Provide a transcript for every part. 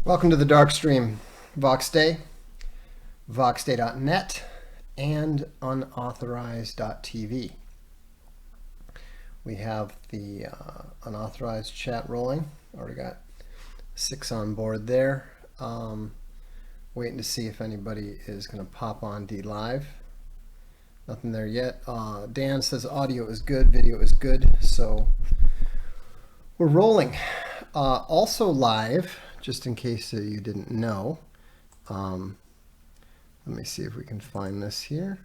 Welcome to the Darkstream, VoxDay, voxday.net, and unauthorized.tv. We have the unauthorized chat rolling. Already got 6 on board there. Waiting to see if anybody is going to pop on D Live. Nothing there yet. Dan says audio is good, video is good, so we're rolling. Also live, just in case you didn't know. Let me see if we can find this here.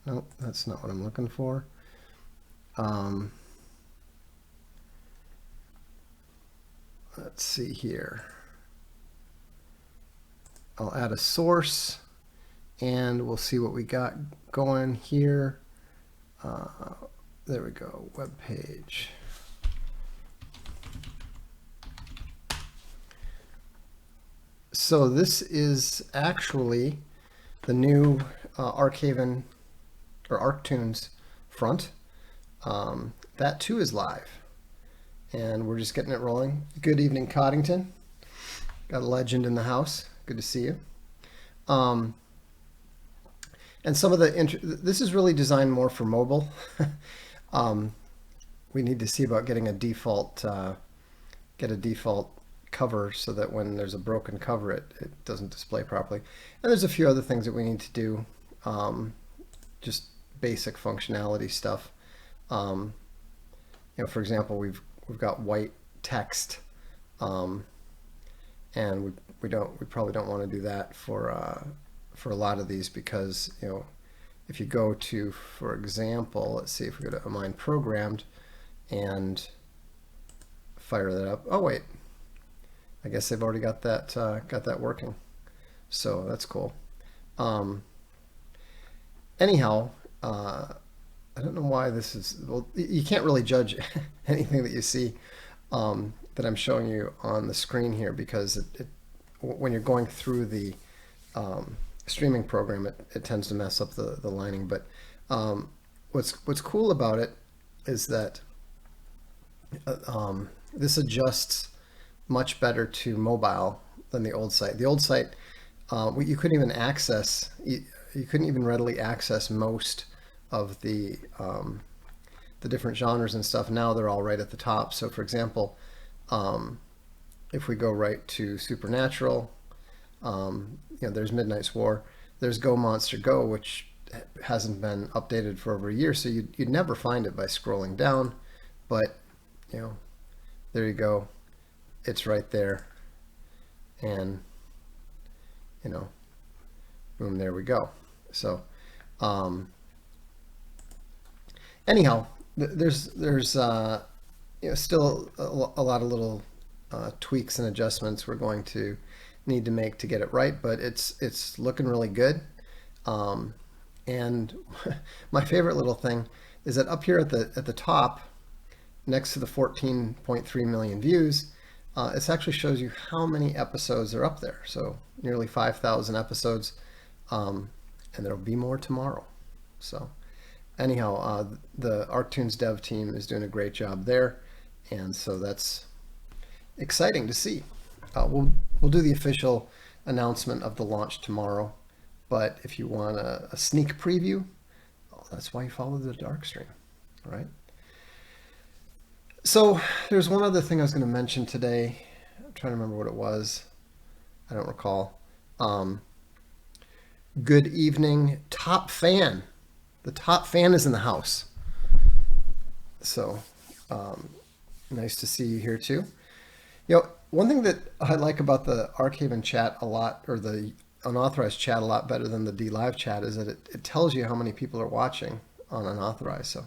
Nope, that's not what I'm looking for. Let's see here. I'll add a source and we'll see what we got going here. There we go, web page. So this is actually the new Arkhaven or ArcTunes front. That too is live, and we're just getting it rolling. Good evening, Coddington. Got a legend in the house. Good to see you. And some of this is really designed more for mobile. We need to see about getting a default cover so that when there's a broken cover it doesn't display properly. And there's a few other things that we need to do, just basic functionality stuff. You know, for example, we've got white text, and we probably don't want to do that for a lot of these, because you know, if you go to, for example, let's see if we go to Mine Programmed and fire that up. Oh wait, I guess they've already got that working, so that's cool. Anyhow, I don't know why this is. Well, you can't really judge anything that you see that I'm showing you on the screen here, because when you're going through the streaming program, it tends to mess up the lining. But what's cool about it is that this adjusts much better to mobile than the old site. The old site, you couldn't even access. You couldn't even readily access most of the different genres and stuff. Now they're all right at the top. So, for example, if we go right to Supernatural, you know, there's Midnight's War. There's Go Monster Go, which hasn't been updated for over a year, so you'd never find it by scrolling down. But you know, there you go. It's right there, and you know, boom, there we go. So anyhow, there's you know, still a lot of little tweaks and adjustments we're going to need to make to get it right, but it's looking really good. And my favorite little thing is that up here at the top, next to the 14.3 million views, it actually shows you how many episodes are up there. So nearly 5,000 episodes, and there'll be more tomorrow. So anyhow, the ArcTunes dev team is doing a great job there, and so that's exciting to see. We'll do the official announcement of the launch tomorrow, but if you want a sneak preview, that's why you follow the Darkstream, right? So there's one other thing I was going to mention today. I'm trying to remember what it was. I don't recall. Good evening, top fan. The top fan is in the house. So nice to see you here too. You know, one thing that I like about the Arkhaven chat a lot, or the unauthorized chat a lot better than the D Live chat, is that it tells you how many people are watching on unauthorized. So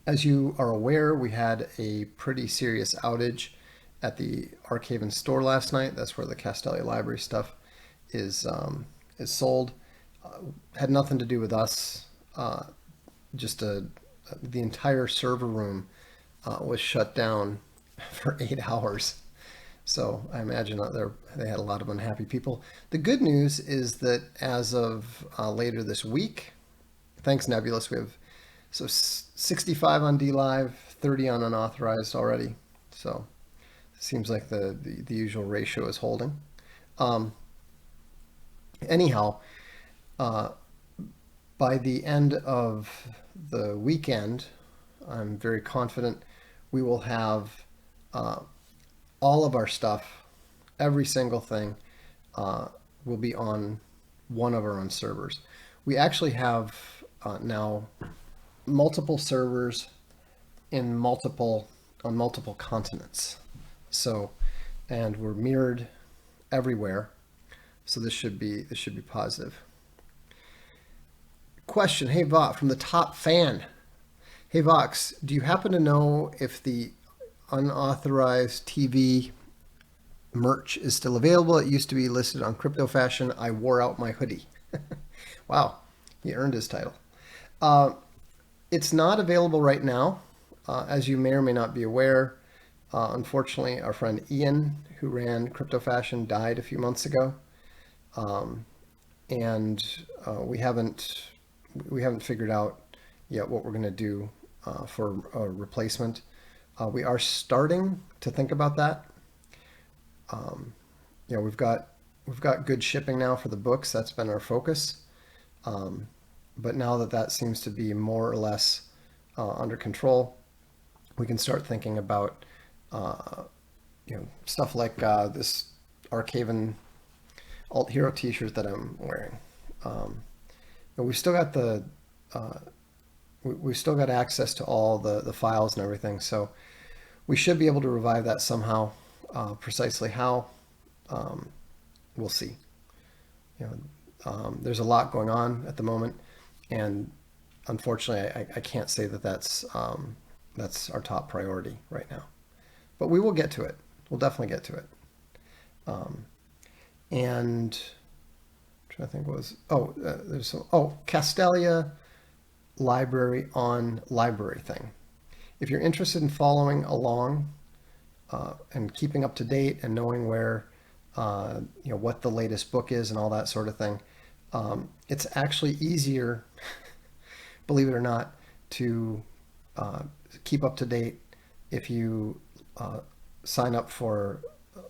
as you are aware, we had a pretty serious outage at the Arkhaven store last night. That's where the Castelia Library stuff is sold. Had nothing to do with us. Just the entire server room was shut down for 8 hours. So I imagine they had a lot of unhappy people. The good news is that as of later this week, thanks Nebulous, we have 65 on D Live, 30 on unauthorized already. So Seems like the usual ratio is holding. Um, anyhow, uh, by the end of the weekend, I'm very confident we will have uh, all of our stuff, every single thing, uh, will be on one of our own servers. We actually have now multiple servers in multiple on multiple continents. So, and we're mirrored everywhere. So this should be positive. Question: Hey Vox, from the top fan. Hey Vox, do you happen to know if the unauthorized TV merch is still available? It used to be listed on Crypto Fashion. I wore out my hoodie. Wow, he earned his title. Uh, it's not available right now, as you may or may not be aware. Unfortunately, our friend Ian, who ran Crypto Fashion, died a few months ago, um, and we haven't figured out yet what we're going to do for a replacement. We are starting to think about that. Um, we've got good shipping now for the books. That's been our focus. Um, but now that that seems to be more or less under control, we can start thinking about uh, stuff like this Arcaven Alt Hero T-shirt that I'm wearing. But we've still got uh, we've still got access to all the files and everything, so we should be able to revive that somehow. Precisely how, um, we'll see. You know, there's a lot going on at the moment, and unfortunately, I can't say that that's our top priority right now. But we will get to it. We'll definitely get to it. Um, and I'm trying to think what was there's some Castelia library on library thing. If you're interested in following along and keeping up to date and knowing where what the latest book is and all that sort of thing, it's actually easier, believe it or not, to uh, keep up to date if you sign up for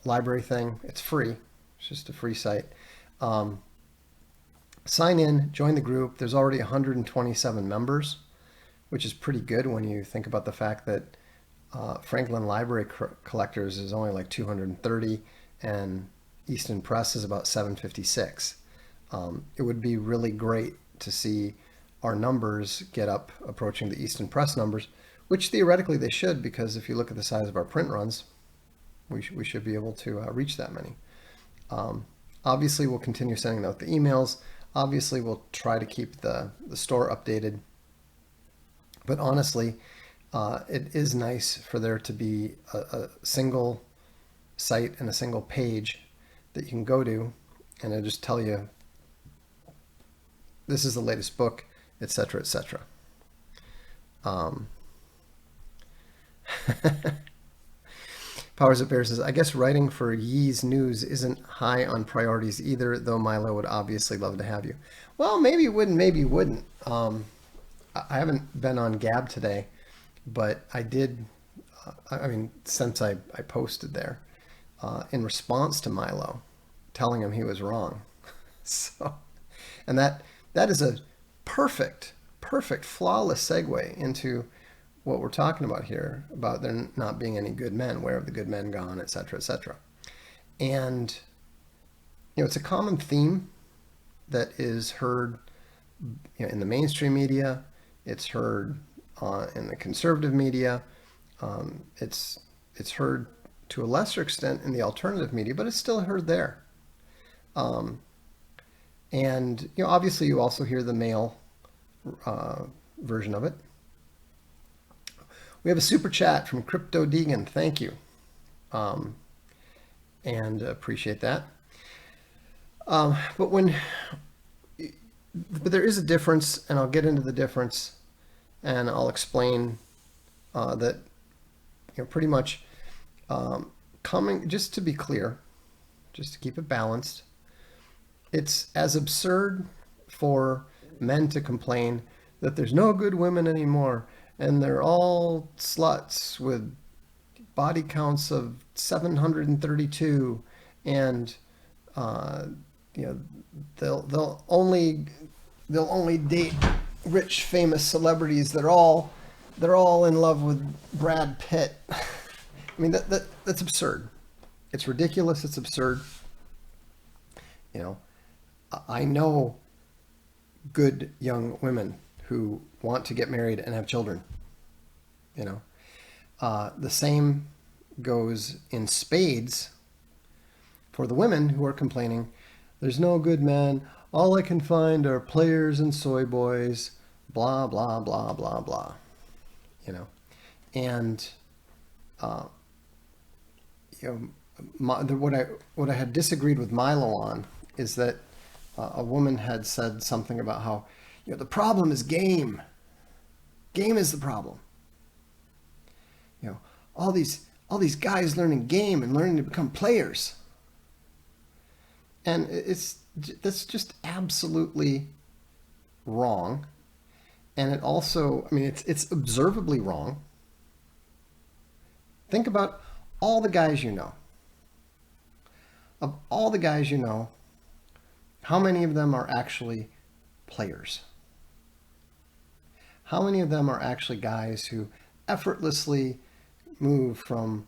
library thing. It's free. It's just a free site. Um, Sign in, join the group. There's already 127 members, which is pretty good when you think about the fact that Franklin Library Collectors is only like 230 and Easton Press is about 756. It would be really great to see our numbers get up approaching the Easton Press numbers, which theoretically they should, because if you look at the size of our print runs, we should be able to reach that many. Obviously, we'll continue sending out the emails. Obviously, we'll try to keep the store updated. But honestly, it is nice for there to be a single site and a single page that you can go to, and it'll just tell you this is the latest book, etc., etc. Um, Powers of Bear says, I guess writing for Yee's News isn't high on priorities either, though Milo would obviously love to have you. Well, maybe you wouldn't, maybe you wouldn't. I haven't been on Gab today, but I did, I mean, since I posted there, in response to Milo, telling him he was wrong. So, and that is a perfect, flawless segue into what we're talking about here, about there not being any good men, where have the good men gone, etc., etc. And it's a common theme that is heard in the mainstream media. It's heard in the conservative media. It's heard to a lesser extent in the alternative media, but it's still heard there. And obviously, you also hear the male version of it. We have a super chat from Crypto Deegan. Thank you, and appreciate that. But there is a difference, and I'll get into the difference, and I'll explain that pretty much coming. Just to be clear, just to keep it balanced, it's as absurd for men to complain that there's no good women anymore and they're all sluts with body counts of 732, and uh, you know they'll only date rich famous celebrities. They're all in love with Brad Pitt. I mean that's absurd. It's ridiculous. It's absurd. You know, I know good young women who want to get married and have children. You know, the same goes in spades for the women who are complaining, there's no good men. All I can find are players and soy boys, blah, blah, blah, blah, blah. You know, and, uh, you know, what I had disagreed with Milo on is that a woman had said something about how, the problem is game. Game is the problem. You know, all these guys learning game and learning to become players. And that's just absolutely wrong. And it also, I mean, it's observably wrong. Think about all the guys you know. Of all the guys you know, how many of them are actually players? How many of them are actually guys who effortlessly move from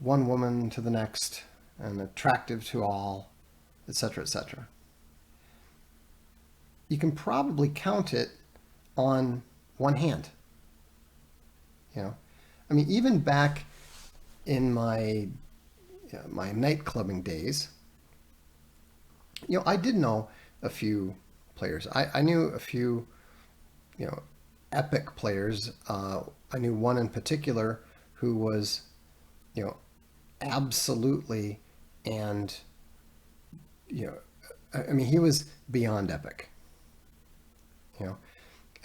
one woman to the next and attractive to all, etc., etc.? You can probably count it on one hand. I mean, even back in my night clubbing days, I did know a few players. I knew a few, epic players. I knew one in particular who was, absolutely, and, I mean, he was beyond epic. You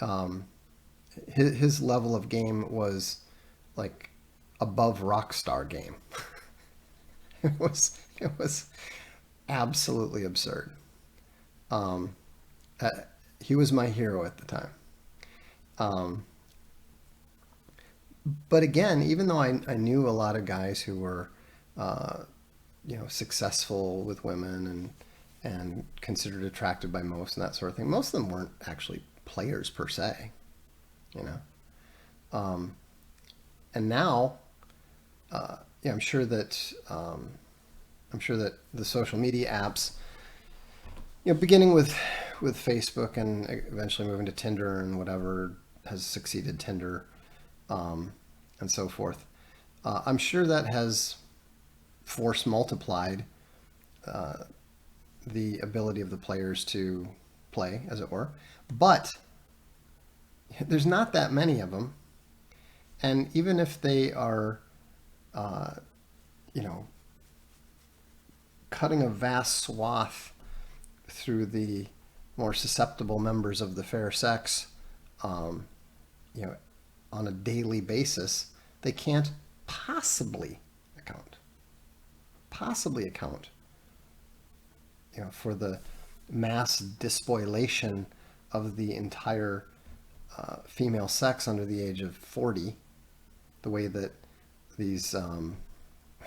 know, his level of game was like above rock star game. It was absolutely absurd. Um, uh, he was my hero at the time. Um, but again, even though I knew a lot of guys who were, uh, successful with women and considered attractive by most and that sort of thing, most of them weren't actually players per se. You know, um, and now, yeah, I'm sure that the social media apps, beginning with Facebook and eventually moving to Tinder and whatever has succeeded Tinder, and so forth. I'm sure that has force multiplied uh, the ability of the players to play, as it were. But there's not that many of them, and even if they are, uh, you know, cutting a vast swath through the more susceptible members of the fair sex, um, you know, on a daily basis, they can't possibly account, possibly account, for the mass despoilation of the entire female sex under the age of 40, the way that these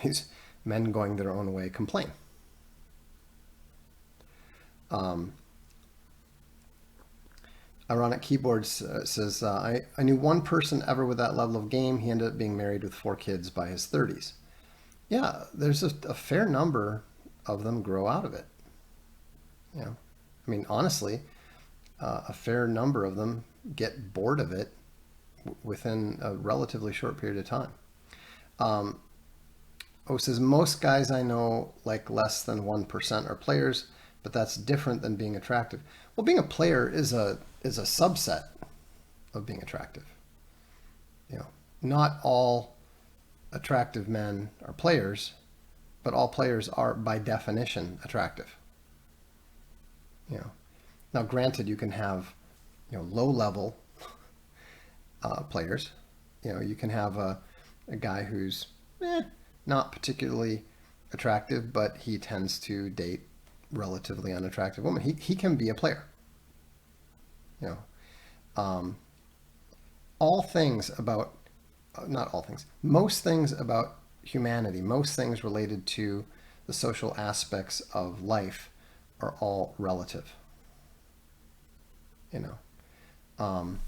these men going their own way complain. Um, Ironic Keyboards says, I knew one person ever with that level of game. He ended up being married with 4 kids by his 30s. Yeah, there's a fair number of them grow out of it. I mean, honestly, a fair number of them get bored of it within a relatively short period of time. Um, says, most guys I know like less than 1% are players, but that's different than being attractive. Well, being a player is a subset of being attractive. Not all attractive men are players, but all players are by definition attractive. You know, Now granted, you can have low level players. You can have a guy who's not particularly attractive, but he tends to date relatively unattractive women. He can be a player. You know, all things about, not all things, most things about humanity, most things related to the social aspects of life are all relative. You know, um,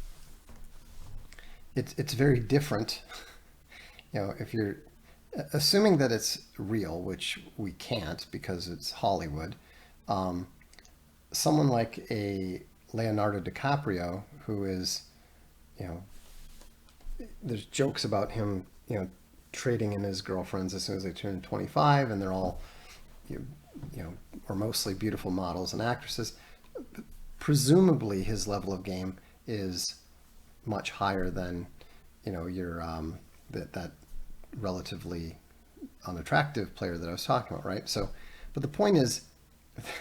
it's very different. If you're assuming that it's real, which we can't because it's Hollywood, um, someone like a Leonardo DiCaprio, who is, you know, there's jokes about him, trading in his girlfriends as soon as they turn 25, and they're all, you, you know, or mostly beautiful models and actresses. Presumably, his level of game is much higher than, your that relatively unattractive player that I was talking about, right? So, but the point is,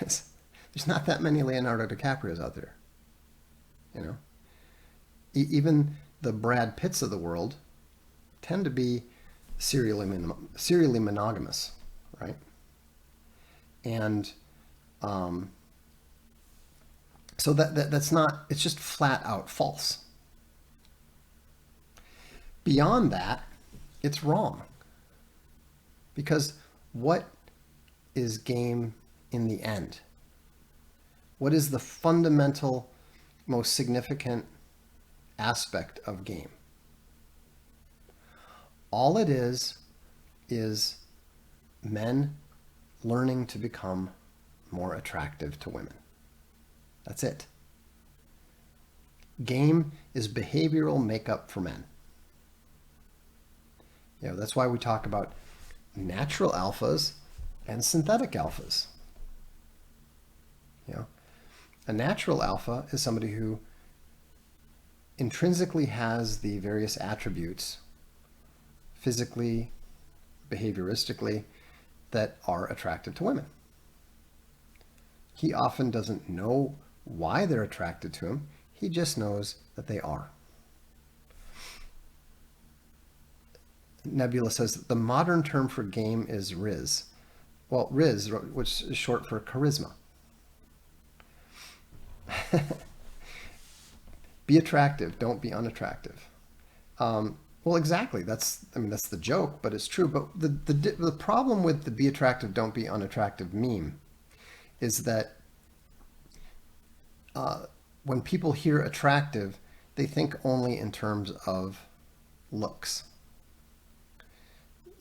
there's not that many Leonardo DiCaprios out there, you know. Even the Brad Pitts of the world tend to be serially monogamous, right? And so that's not. It's just flat out false. Beyond that, it's wrong because what is game in the end? What is the fundamental, most significant aspect of game? All it is men learning to become more attractive to women. That's it. Game is behavioral makeup for men. That's why we talk about natural alphas and synthetic alphas. A natural alpha is somebody who intrinsically has the various attributes, physically, behavioristically, that are attractive to women. He often doesn't know why they're attracted to him. He just knows that they are. Nebula says that the modern term for game is Riz. Well, Riz, which is short for charisma. Be attractive, don't be unattractive. Well, exactly. That's the joke, but it's true. But the problem with the be attractive, don't be unattractive meme is that when people hear attractive, they think only in terms of looks.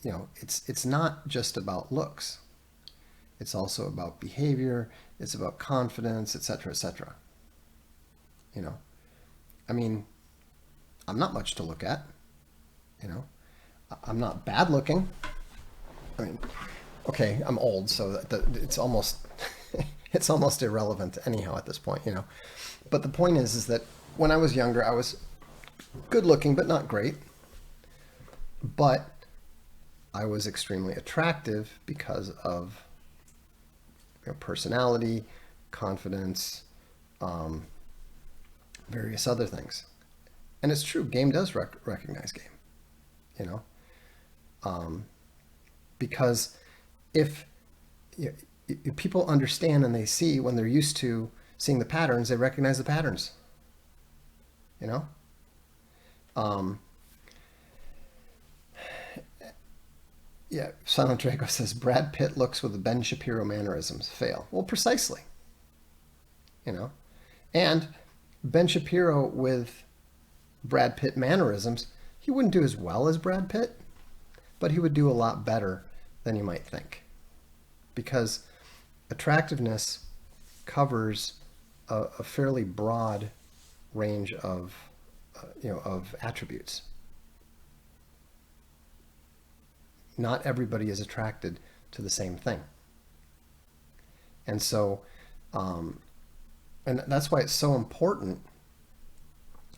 It's not just about looks. It's also about behavior. It's about confidence, etc., etc. I'm not much to look at. I'm not bad looking. Okay, I'm old, so it's almost it's almost irrelevant anyhow at this point. But the point is that when I was younger, I was good looking, but not great. But I was extremely attractive because of personality, confidence, various other things. And it's true, game does recognize game, because if people understand and they see, when they're used to seeing the patterns, they recognize the patterns, Yeah, Silent Draco says Brad Pitt looks with the Ben Shapiro mannerisms. Fail. Well, precisely. And Ben Shapiro with Brad Pitt mannerisms, he wouldn't do as well as Brad Pitt, but he would do a lot better than you might think. Because attractiveness covers a fairly broad range of attributes. Not everybody is attracted to the same thing. And so, and that's why it's so important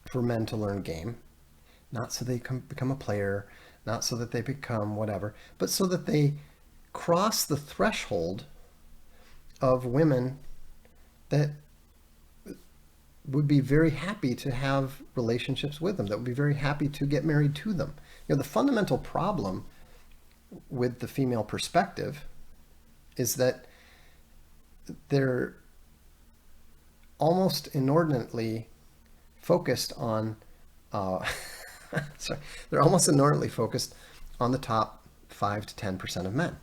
for men to learn game, not so they become a player, not so that they become whatever, but so that they cross the threshold of women that would be very happy to have relationships with them, that would be very happy to get married to them. The fundamental problem with the female perspective is that they're almost inordinately focused on sorry, they're almost inordinately focused on the top 5 to 10% of men.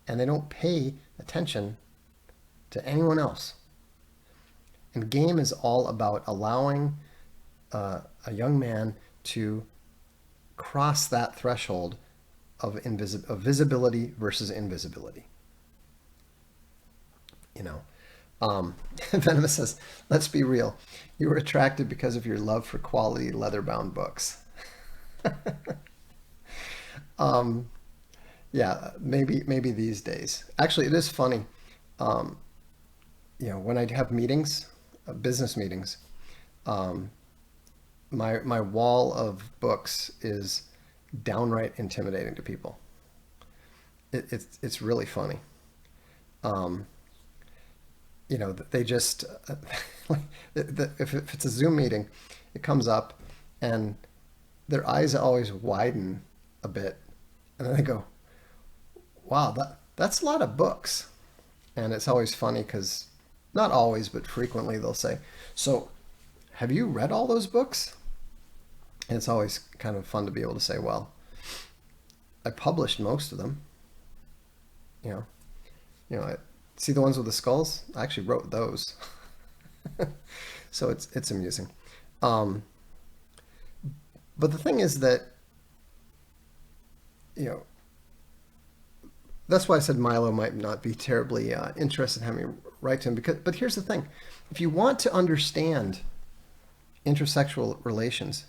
And they don't pay attention to anyone else. And game is all about allowing a young man to cross that threshold of visibility versus invisibility. You know, Venomous says, let's be real. You were attracted because of your love for quality leather-bound books. Yeah, maybe these days. Actually, it is funny. When I have meetings, business meetings, my wall of books is downright intimidating to people. It's really funny. They just if it's a Zoom meeting, it comes up, and their eyes always widen a bit, and then they go, "Wow, that's a lot of books." And it's always funny because, not always, but frequently they'll say, "So, have you read all those books?" And it's always kind of fun to be able to say, "Well, I published most of them." See the ones with the skulls? I actually wrote those. So it's amusing. But the thing is that, that's why I said Milo might not be terribly interested in having me write to him. But here's the thing. If you want to understand intersexual relations,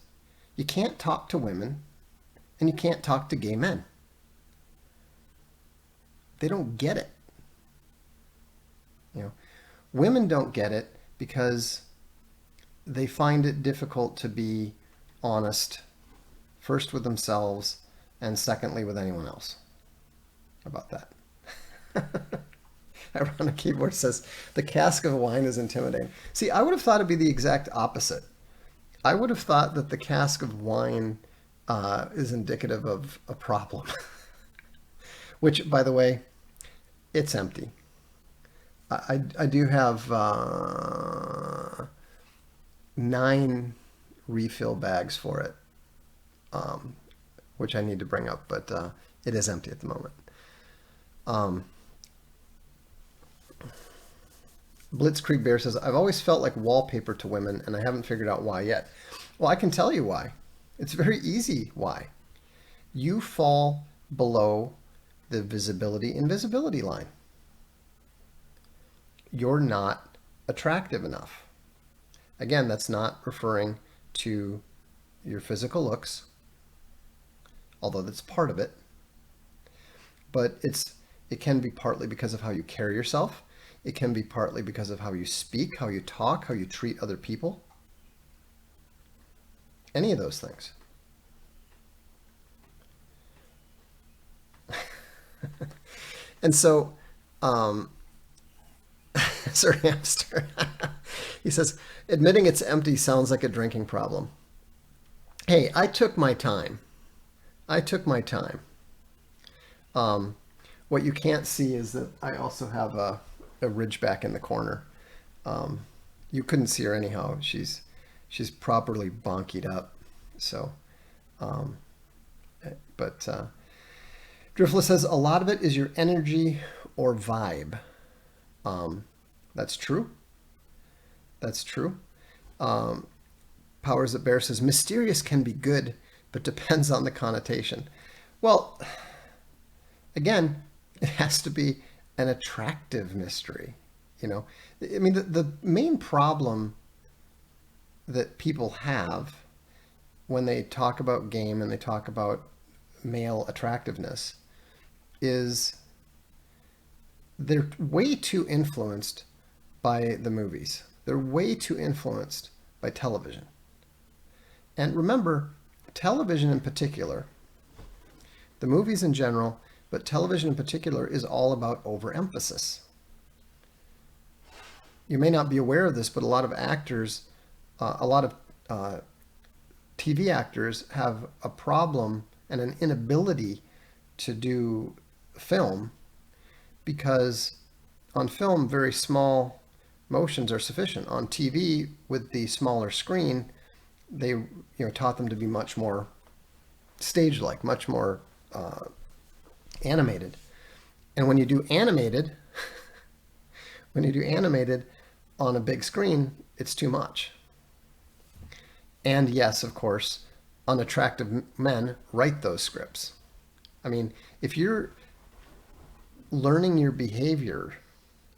you can't talk to women and you can't talk to gay men. They don't get it. Women don't get it because they find it difficult to be honest, first with themselves, and secondly with anyone else. How about that? Ironic Keyboard says, the cask of wine is intimidating. See, I would have thought it'd be the exact opposite. I would have thought that the cask of wine is indicative of a problem. Which, by the way, it's empty. I do have 9 refill bags for it, which I need to bring up, but it is empty at the moment. Blitzkrieg Bear says, I've always felt like wallpaper to women, and I haven't figured out why yet. Well, I can tell you why. It's very easy why. You fall below the visibility-invisibility line. You're not attractive enough. Again, that's not referring to your physical looks, although that's part of it. But it can be partly because of how you carry yourself. It can be partly because of how you speak, how you talk, how you treat other people. Any of those things. And so, Sir Hamster, he says, admitting it's empty sounds like a drinking problem. Hey, I took my time. What you can't see is that I also have a ridgeback in the corner. You couldn't see her anyhow. She's properly bonkied up. So, Driftless says, a lot of it is your energy or vibe. That's true. Powers That Bear says, mysterious can be good, but depends on the connotation. Well, again, it has to be an attractive mystery. I mean, the main problem that people have when they talk about game and they talk about male attractiveness is they're way too influenced by the movies. They're way too influenced by television. And remember, television in particular, the movies in general, but television in particular is all about overemphasis. You may not be aware of this, but a lot of actors, TV actors have a problem and an inability to do film because on film, very small motions are sufficient. On TV, with the smaller screen, they taught them to be much more stage-like, much more animated. And when you do animated, when you do animated on a big screen, it's too much. And yes, of course, unattractive men write those scripts. I mean, if you're learning your behavior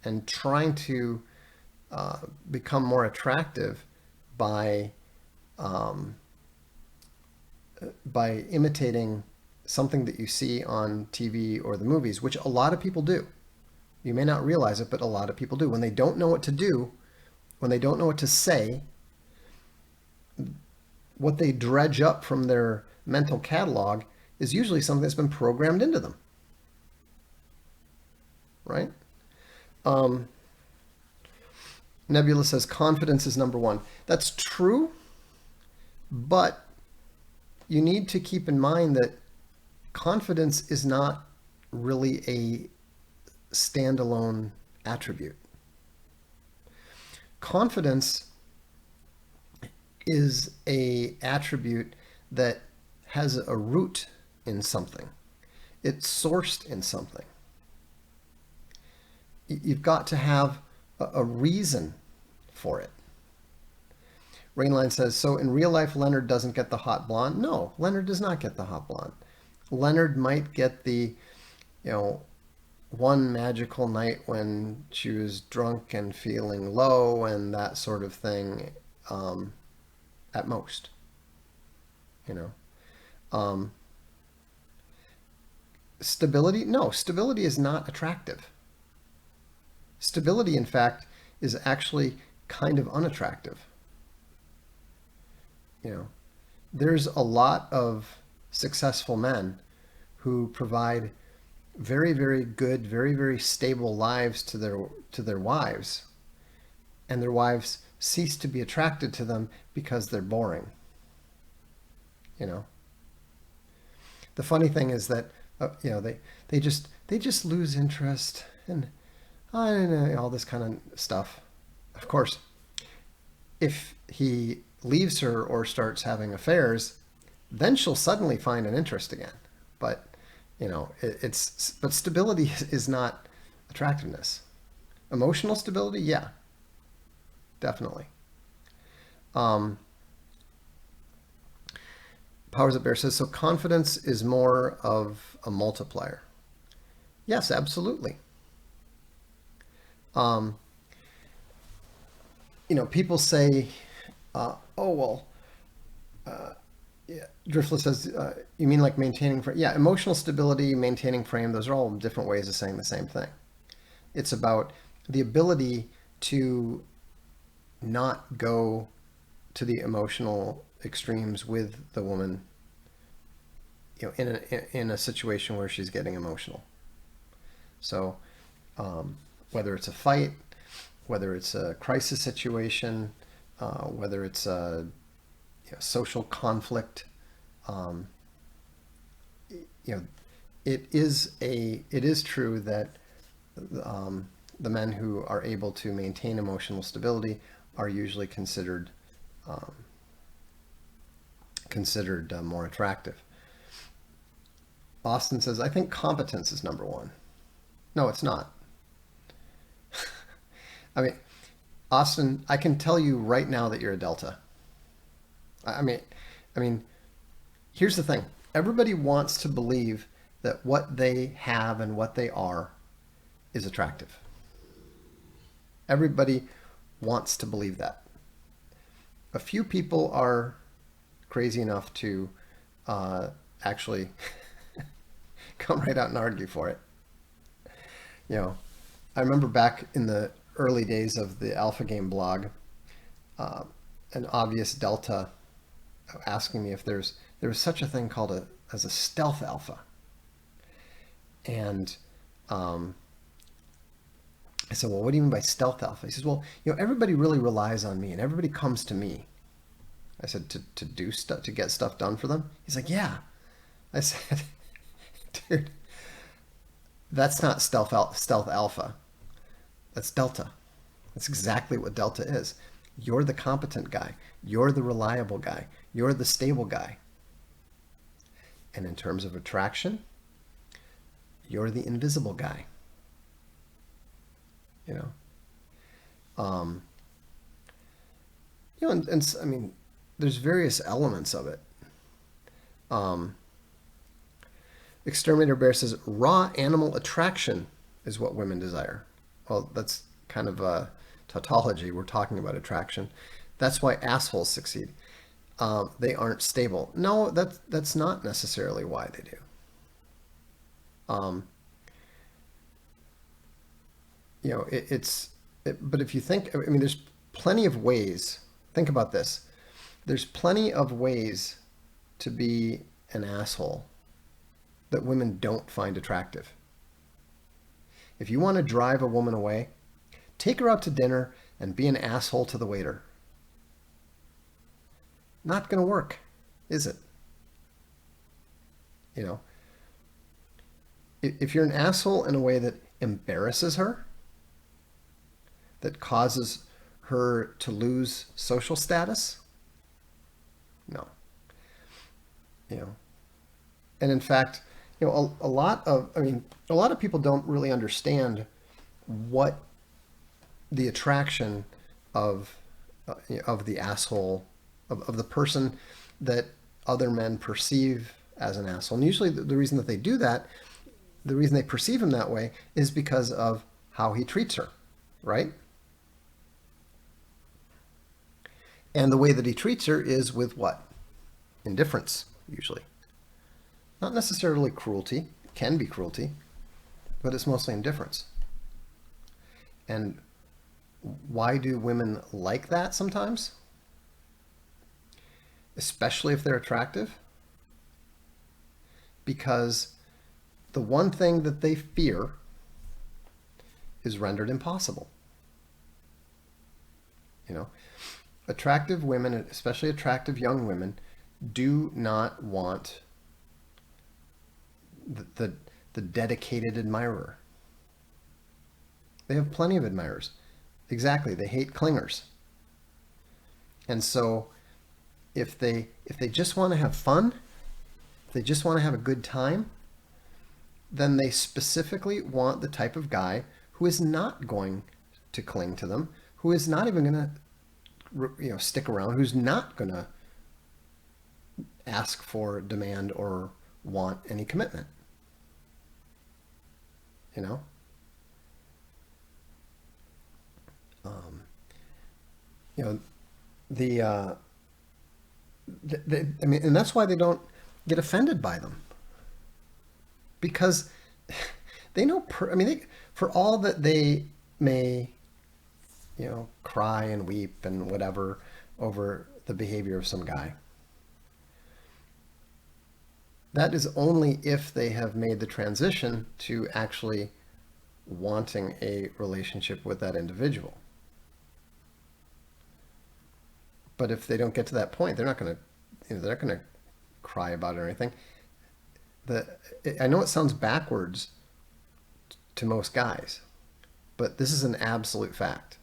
and trying to become more attractive by imitating something that you see on TV or the movies, which a lot of people do. You may not realize it, but a lot of people do. When they don't know what to do, when they don't know what to say, what they dredge up from their mental catalog is usually something that's been programmed into them. Right? Nebula says confidence is number one. That's true, but you need to keep in mind that confidence is not really a standalone attribute. Confidence is a attribute that has a root in something. It's sourced in something. You've got to have a reason for it. Rainline says, so in real life, Leonard doesn't get the hot blonde? No, Leonard does not get the hot blonde. Leonard might get the, one magical night when she was drunk and feeling low and that sort of thing, at most. Stability? No, stability is not attractive. Stability, in fact, is actually kind of unattractive. There's a lot of successful men who provide very, very good, very, very stable lives to their wives, and their wives cease to be attracted to them because they're boring. The funny thing is that they just lose interest and all this kind of stuff. Of course, if he leaves her or starts having affairs, then she'll suddenly find an interest again. But but stability is not attractiveness. Emotional stability, yeah, definitely. Powers Up Bear says, so confidence is more of a multiplier. Yes, absolutely. People say, yeah. Driftless says, you mean like maintaining frame? Yeah, emotional stability, maintaining frame, those are all different ways of saying the same thing. It's about the ability to not go to the emotional extremes with the woman, in a situation where she's getting emotional. So, whether it's a fight, whether it's a crisis situation, whether it's a social conflict, it is true that the men who are able to maintain emotional stability are usually considered more attractive. Austin says, I think competence is number one. No, it's not. I mean, Austin, I can tell you right now that you're a Delta. I mean, here's the thing. Everybody wants to believe that what they have and what they are is attractive. Everybody wants to believe that. A few people are crazy enough to actually come right out and argue for it. I remember back in the early days of the Alpha Game blog, an obvious Delta asking me if there was such a thing called as a stealth alpha. And I said, well, what do you mean by stealth alpha? He says, well, everybody really relies on me and everybody comes to me. I said, to do stuff, to get stuff done for them? He's like, yeah. I said, dude, that's not stealth alpha. That's Delta. That's exactly what Delta is. You're the competent guy. You're the reliable guy. You're the stable guy. And in terms of attraction, you're the invisible guy. You know, um, and I mean, there's various elements of it. Um, Exterminator Bear says raw animal attraction is what women desire. Well, that's kind of a tautology. We're talking about attraction. That's why assholes succeed. They aren't stable. No, that's not necessarily why they do. Um, but if you think, I mean, there's plenty of ways. Think about this. There's plenty of ways to be an asshole that women don't find attractive. If you want to drive a woman away, take her out to dinner and be an asshole to the waiter. Not going to work, is it? You know, if you're an asshole in a way that embarrasses her, that causes her to lose social status, no. You know, and in fact, a lot of people don't really understand what the attraction of of the asshole of the person that other men perceive as an asshole. And usually the reason that they do that, the reason they perceive him that way is because of how he treats her, right? And the way that he treats her is with what? Indifference, usually. Not necessarily cruelty. It can be cruelty, but it's mostly indifference. And why do women like that sometimes? Especially if they're attractive? Because the one thing that they fear is rendered impossible. You know, attractive women, especially attractive young women, do not want the dedicated admirer. They have plenty of admirers. Exactly, they hate clingers. And so if they just want to have fun, if they just want to have a good time, then they specifically want the type of guy who is not going to cling to them, who is not even going to stick around, who's not going to ask for, demand, or want any commitment. You know? You know, I mean, and that's why they don't get offended by them. Because they know, for all that they may, cry and weep and whatever over the behavior of some guy, that is only if they have made the transition to actually wanting a relationship with that individual. But if they don't get to that point, they're not going to cry about it or anything. I know it sounds backwards to most guys, but this is an absolute fact.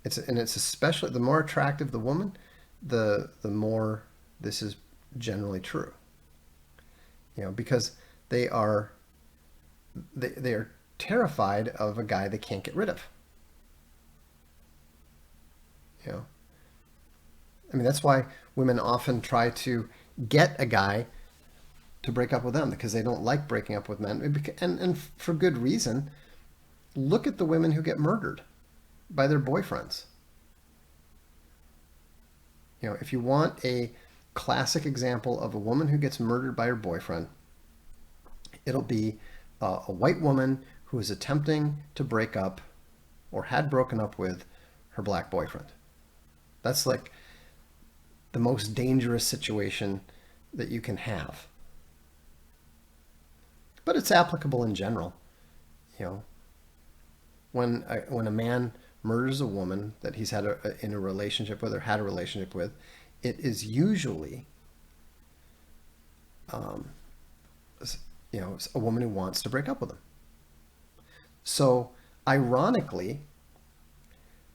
It's especially the more attractive the woman, the more this is generally true. Because they are terrified of a guy they can't get rid of. I mean, that's why women often try to get a guy to break up with them, because they don't like breaking up with men, and for good reason. Look at the women who get murdered by their boyfriends. If you want a classic example of a woman who gets murdered by her boyfriend, it'll be a white woman who is attempting to break up or had broken up with her black boyfriend. That's like the most dangerous situation that you can have. But it's applicable in general. When a man murders a woman that he's had in a relationship with or had a relationship with, it is usually a woman who wants to break up with him. So ironically,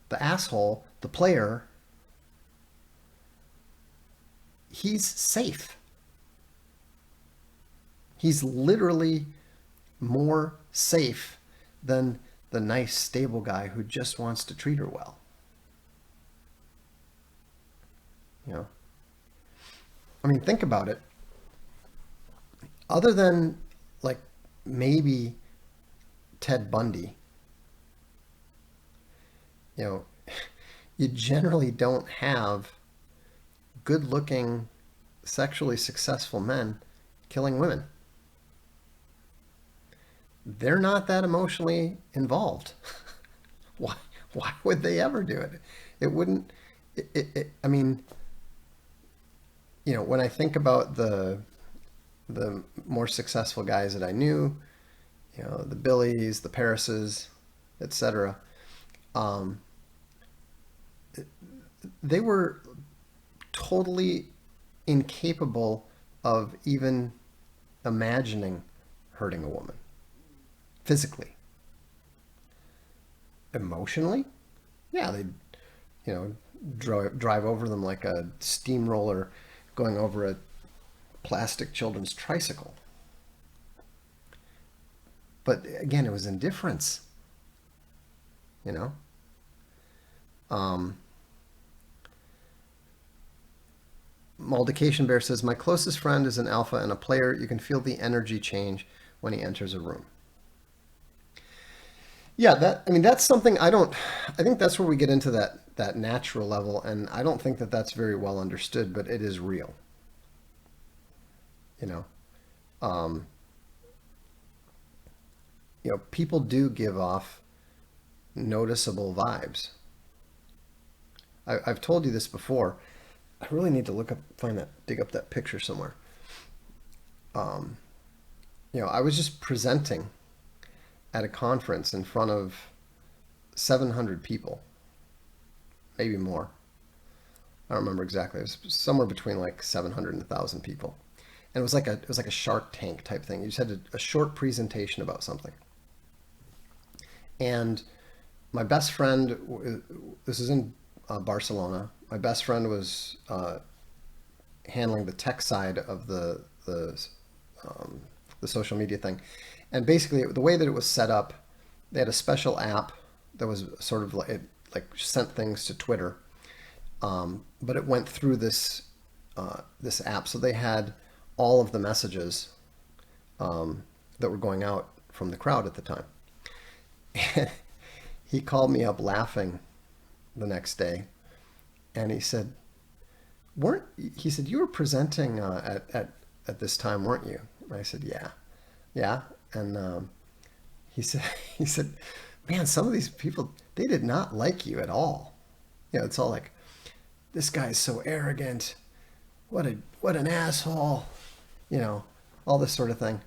the asshole, the player, he's safe. He's literally more safe than the nice, stable guy who just wants to treat her well. You know, I mean, think about it. Other than like maybe Ted Bundy, you know, you generally don't have good-looking, sexually successful men killing women. They're not that emotionally involved. why? Why would they ever do it? It wouldn't. I mean, when I think about the more successful guys that I knew, the Billies, the Parises, etc. Um, they were totally incapable of even imagining hurting a woman physically. Emotionally, yeah, they drive over them like a steamroller going over a plastic children's tricycle. But again, it was indifference, you know. Um, Maldication Bear says, my closest friend is an alpha and a player. You can feel the energy change when he enters a room. Yeah, that's something I think that's where we get into that natural level, and I don't think that that's very well understood, but it is real. You know, um, people do give off noticeable vibes. I've told you this before. I really need to dig up that picture somewhere. Um, I was just presenting at a conference in front of 700 people, maybe more. I don't remember exactly. It was somewhere between like 700 and 1,000 people, and it was like a Shark Tank type thing. You just had a short presentation about something, and my best friend. This is in Barcelona. My best friend was handling the tech side of um, the social media thing, and basically the way that it was set up, they had a special app that was sort of like it like sent things to Twitter, but it went through this app, so they had all of the messages that were going out from the crowd at the time. And he called me up laughing the next day, and he said, "Weren't?" He said, "You were presenting at this time, weren't you?" And I said, "Yeah, yeah." And he said, he said, "Man, some of these people, they did not like you at all. It's all like, this guy's so arrogant. What an asshole. You know, all this sort of thing."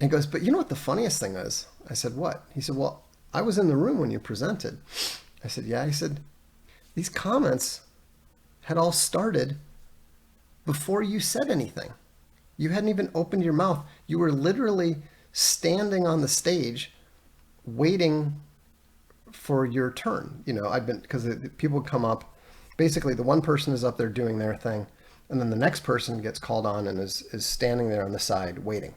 And he goes, "But you know what the funniest thing is?" I said, "What?" He said, "Well, I was in the room when you presented." I said, "Yeah." He said, "These comments had all started before you said anything. You hadn't even opened your mouth. You were literally standing on the stage waiting for your turn." I'd been, because people would come up. Basically, the one person is up there doing their thing, and then the next person gets called on and is standing there on the side waiting.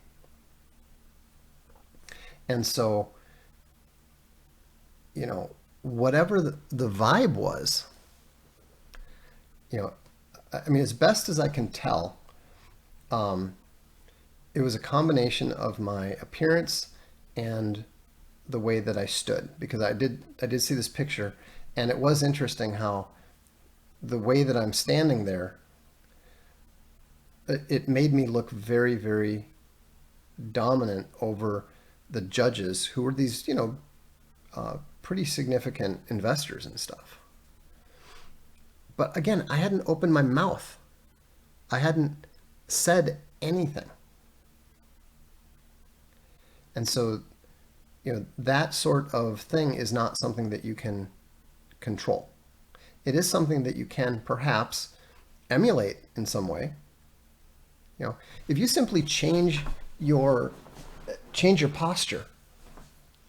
And so, whatever the vibe was, I mean, as best as I can tell, um, it was a combination of my appearance and the way that I stood, because I did see this picture, and it was interesting how the way that I'm standing there, it made me look very, very dominant over the judges, who were these, pretty significant investors and stuff. But again, I hadn't opened my mouth. I hadn't said anything. And so, that sort of thing is not something that you can control. It is something that you can perhaps emulate in some way. If you simply change your posture,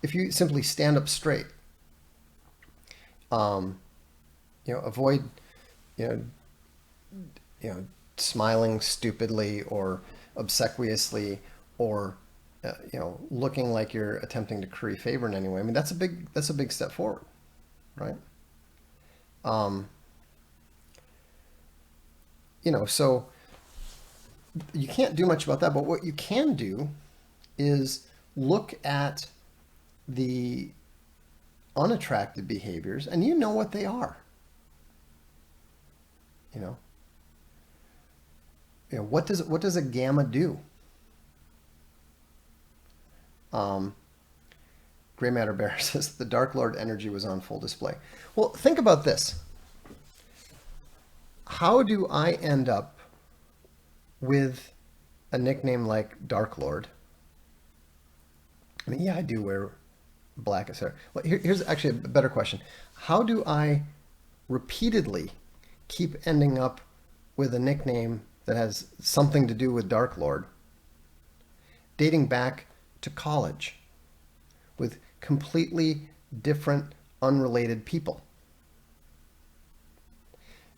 if you simply stand up straight, um, avoid, you know, smiling stupidly or obsequiously, or looking like you're attempting to curry favor in any way. I mean, that's a big step forward, right? Um, so you can't do much about that, but what you can do is look at the unattractive behaviors, and you know what they are. You know, what does a gamma do? Um, Gray Matter Bear says the Dark Lord energy was on full display. Well, think about this. How do I end up with a nickname like Dark Lord? I mean, yeah, I do wear black as hair. Well, here's actually a better question. How do I repeatedly keep ending up with a nickname that has something to do with Dark Lord, dating back to college, with completely different, unrelated people?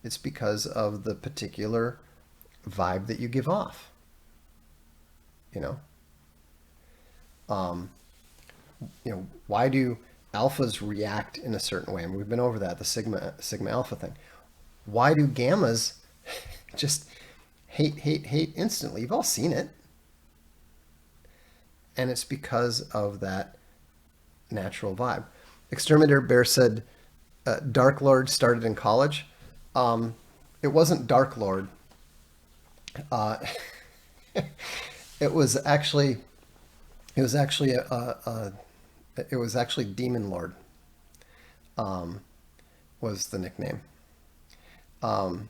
It's because of the particular vibe that you give off. You know, um, why do alphas react in a certain way? I mean, we've been over that, the sigma alpha thing. Why do gammas just hate instantly? You've all seen it, and it's because of that natural vibe. Exterminator Bear said, "Dark Lord started in college." Um, it wasn't Dark Lord. Uh, it was actually it was actually it was actually Demon Lord, um, was the nickname. Um,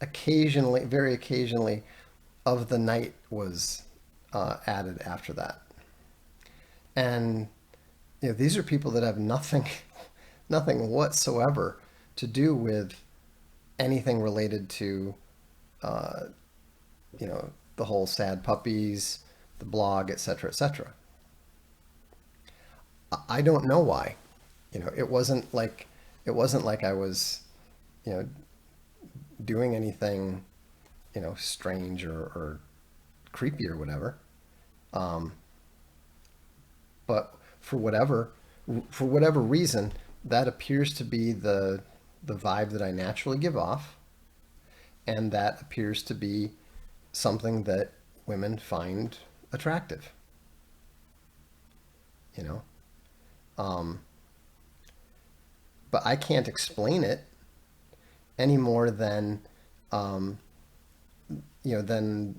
Occasionally, very occasionally, of the night was added after that. And these are people that have nothing, nothing whatsoever to do with anything related to, uh, the whole sad puppies, the blog, etc., etc. I don't know why. It wasn't like I was, you know, doing anything, strange or creepy or whatever. Um, but for whatever reason, that appears to be the vibe that I naturally give off, and that appears to be something that women find attractive. You know, um, but I can't explain it any more than um, than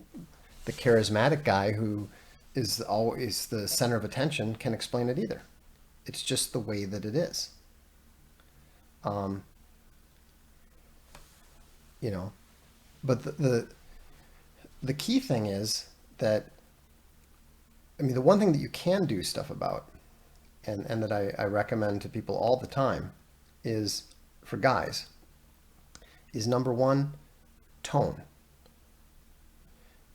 the charismatic guy who is always the center of attention can explain it either. It's just the way that it is. Um, you know, but the key thing is that, I mean, the one thing that you can do stuff about, and that I recommend to people all the time, is for guys, is number one, tone.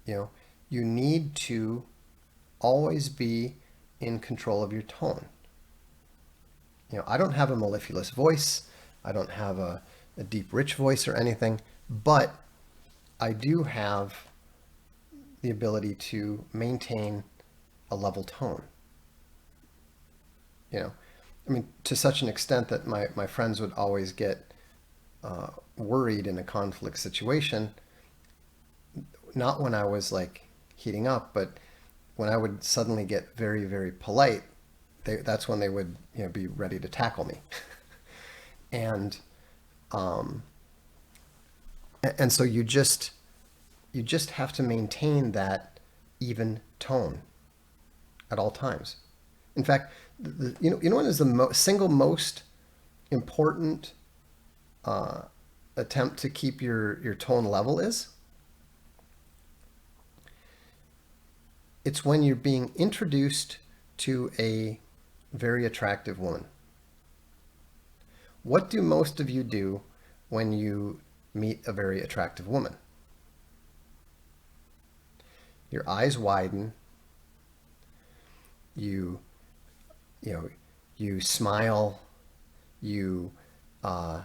You know, you need to always be in control of your tone. I don't have a mellifluous voice. I don't have a deep, rich voice or anything, but I do have the ability to maintain a level tone. You know, I mean, to such an extent that my friends would always get worried in a conflict situation, not when I was like heating up, but when I would suddenly get very, very polite, that's when they would, be ready to tackle me. And um, and so you just have to maintain that even tone at all times. In fact, what is the single most important uh, attempt to keep your tone level is? It's when you're being introduced to a very attractive woman. What do most of you do when you meet a very attractive woman? Your eyes widen, you you know you smile, you uh,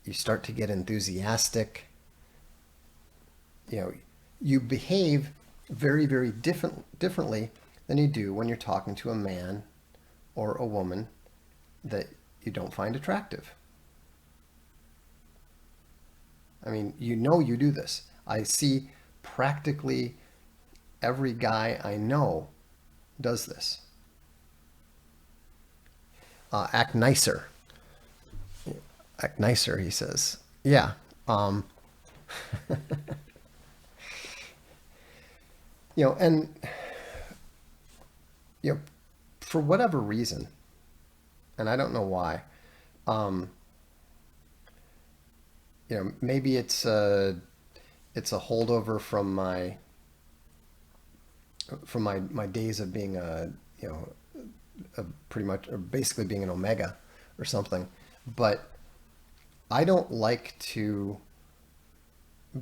you start to get enthusiastic. You behave very, very differently than you do when you're talking to a man or a woman that you don't find attractive. I mean, you know you do this. I see practically every guy I know does this. Act nicer. Act nicer, he says. Yeah. Um, and you know, for whatever reason, and I don't know why, um, maybe it's a holdover from my days of being a pretty much or basically being an omega or something, but I don't like to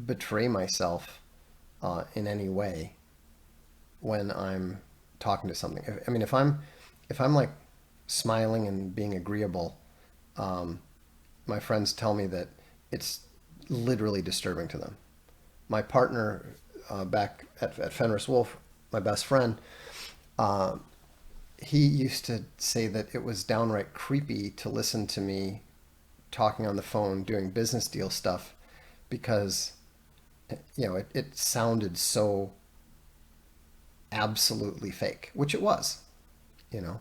betray myself in any way when I'm talking to something. I mean, if I'm like smiling and being agreeable, um, my friends tell me that it's literally disturbing to them. My partner back at Fenris Wolf, my best friend, uh, he used to say that it was downright creepy to listen to me talking on the phone doing business deal stuff because it sounded so absolutely fake, which it was. you know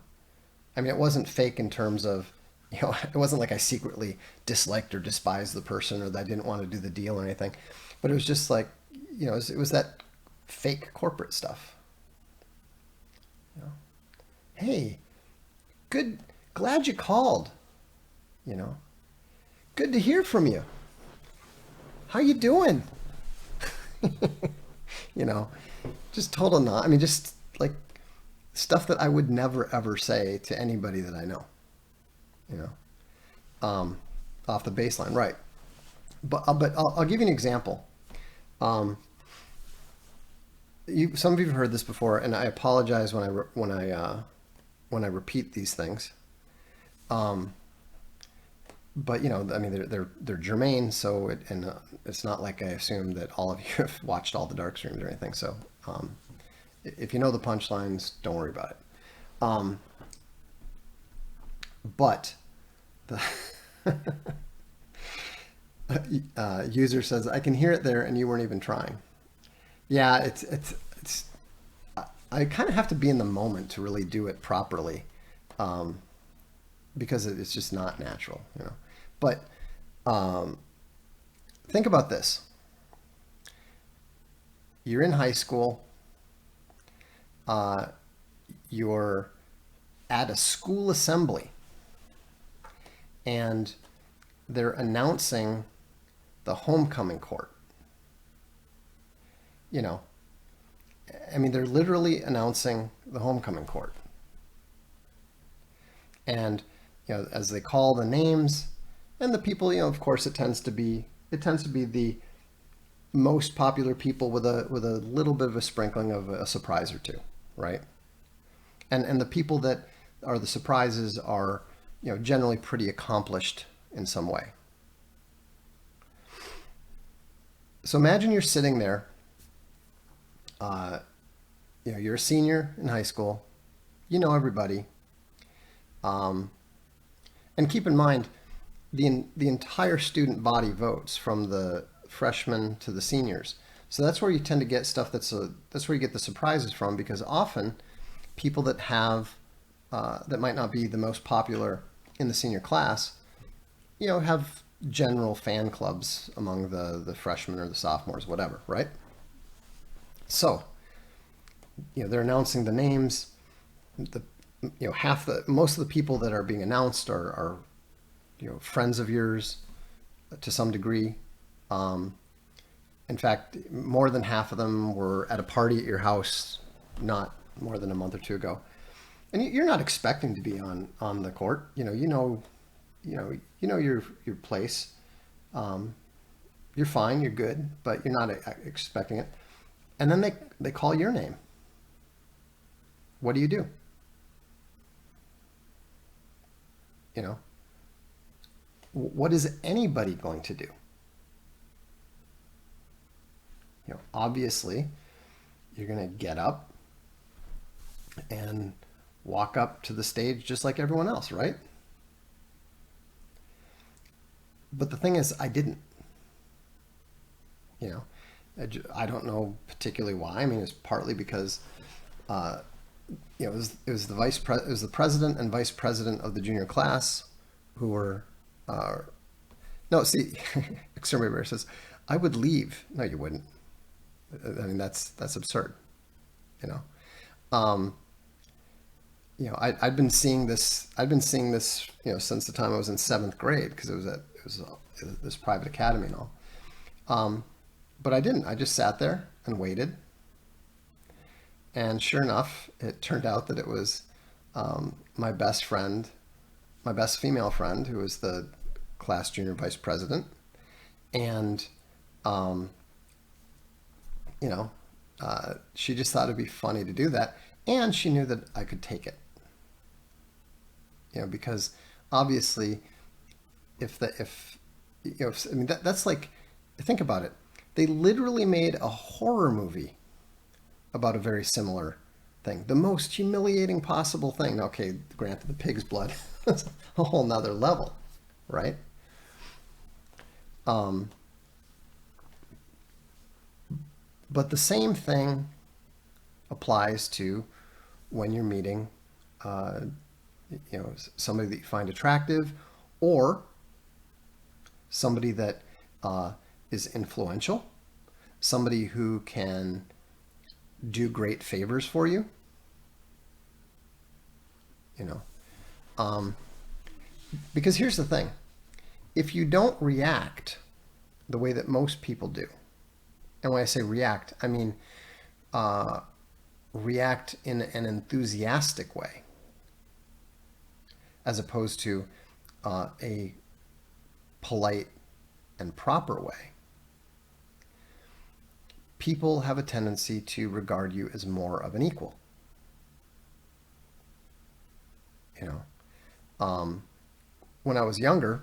I mean, it wasn't fake in terms of, it wasn't like I secretly disliked or despised the person or that I didn't want to do the deal or anything, but it was just like, it was that fake corporate stuff. you know hey, good, glad you called. you know Good to hear from you. How you doing? you know just total not, I mean, just like stuff that I would never ever say to anybody that I know. you know um, Off the baseline, right? But I'll give you an example. um, some of you have heard this before, and I apologize when I repeat these things. um, but I mean, they're germane, so it's not like I assume that all of you have watched all the Darkstreams or anything. So if you know the punchlines, don't worry about it. Um, but the user says, I can hear it there, and you weren't even trying. Yeah, it's. I kind of have to be in the moment to really do it properly, um, because it's just not natural. But um, think about this: you're in high school, uh, you're at a school assembly, and they're announcing the homecoming court. You know, I mean, they're literally announcing the homecoming court. And, as they call the names and the people, of course, it tends to be the most popular people with a little bit of a sprinkling of a surprise or two, right? And the people that are the surprises are, generally pretty accomplished in some way. So imagine you're sitting there. Uh, you're a senior in high school. You know everybody. Um, and keep in mind, the entire student body votes from the freshmen to the seniors. So that's where you tend to get stuff that's where you get the surprises from, because often people that might not be the most popular in the senior class, have general fan clubs among the freshmen or the sophomores, whatever, right? So, they're announcing the names. The most of the people that are being announced are friends of yours to some degree. Um, in fact, more than half of them were at a party at your house not more than a month or two ago, and you're not expecting to be on the court. Your place. Um, you're fine. You're good, but you're not expecting it. And then they call your name. What do you do? You know, what is anybody going to do? Obviously, you're going to get up and walk up to the stage just like everyone else, right? But the thing is, I didn't. You know, I don't know particularly why. I mean, it's partly because, uh, it was it was the president and vice president of the junior class who were, uh, no, see, Exterminator says, I would leave. No, you wouldn't. I mean, that's absurd, you know. Um, I'd been seeing this. I'd been seeing this, since the time I was in seventh grade because it was this private academy and all. Um, but I didn't. I just sat there and waited. And sure enough, it turned out that it was my best friend, my best female friend, who was the class junior vice president, and um, you know, she just thought it'd be funny to do that, and she knew that I could take it. Because obviously, I mean that's like, think about it. They literally made a horror movie about a very similar thing, the most humiliating possible thing. Okay, granted, the pig's blood is a whole nother level, right? Um, but the same thing applies to when you're meeting, uh, somebody that you find attractive, or somebody that uh, is influential, somebody who can do great favors for you. You know, um, because here's the thing: if you don't react the way that most people do, and when I say react, I mean uh, react in an enthusiastic way, as opposed to a polite and proper way, people have a tendency to regard you as more of an equal. You know, um, when I was younger,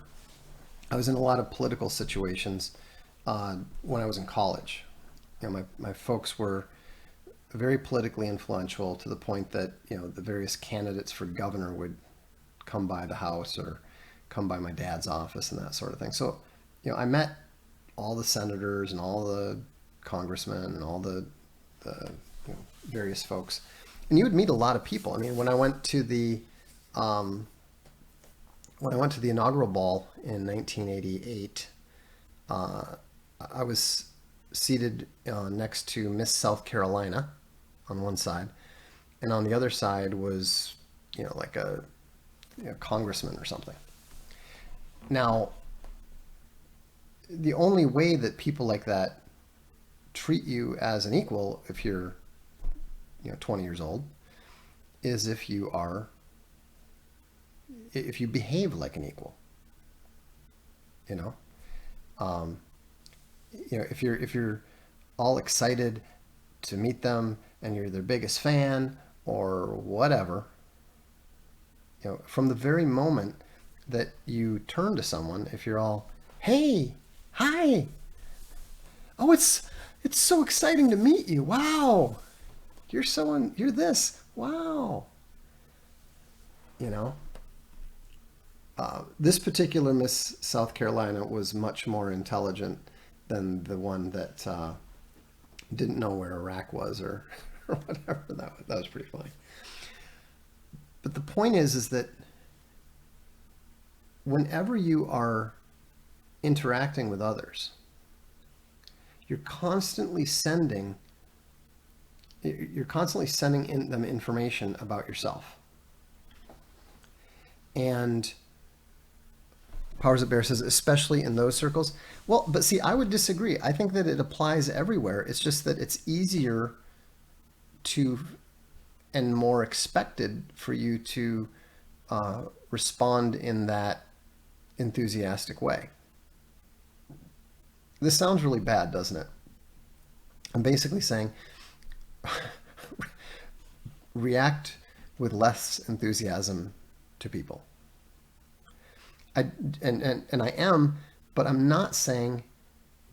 I was in a lot of political situations when I was in college. My folks were very politically influential to the point that the various candidates for governor would come by the house or come by my dad's office and that sort of thing. So, I met all the senators and all the congressmen and all the various folks, and you would meet a lot of people. I mean, um, when I went to the inaugural ball in 1988, uh, I was seated next to Miss South Carolina on one side, and on the other side was like a congressman or something. Now, the only way that people like that treat you as an equal, if you're 20 years old, is if you behave like an equal. You know, um, if you're all excited to meet them and you're their biggest fan or whatever, from the very moment that you turn to someone, if you're all, hey, hi, oh, it's so exciting to meet you. Wow, you're this. Wow, you know. This particular Miss South Carolina was much more intelligent than the one that didn't know where Iraq was, or, or whatever. That was pretty funny. But the point is that whenever you are interacting with others, you're constantly sending in them information about yourself. And Powers of Bear says, especially in those circles. Well, but see, I would disagree. I think that it applies everywhere. It's just that it's easier to and more expected for you to respond in that enthusiastic way. This sounds really bad, doesn't it? I'm basically saying react with less enthusiasm to people. I and I am, but I'm not saying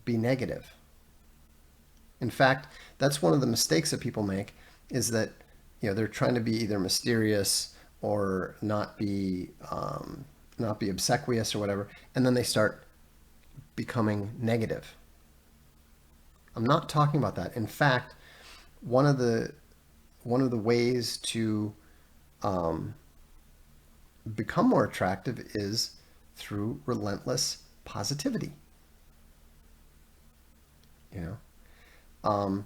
be negative. In fact, that's one of the mistakes that people make, is that they're trying to be either mysterious or not be obsequious or whatever, and then they start becoming negative. I'm not talking about that. In fact, one of the ways to become more attractive is through relentless positivity. You know,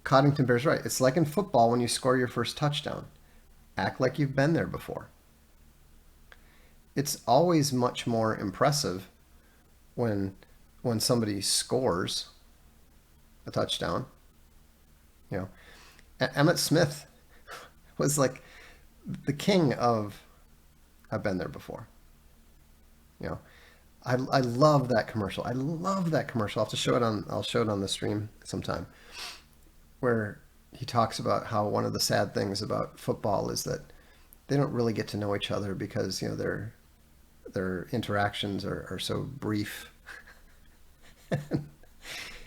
Coddington Bear's right. It's like in football when you score your first touchdown. Act like you've been there before. It's always much more impressive when somebody scores a touchdown. Emmitt Smith was like the king of I've been there before. You know, I love that commercial. I love that commercial. I'll show it on the stream sometime, where he talks about how one of the sad things about football is that they don't really get to know each other because their interactions are so brief.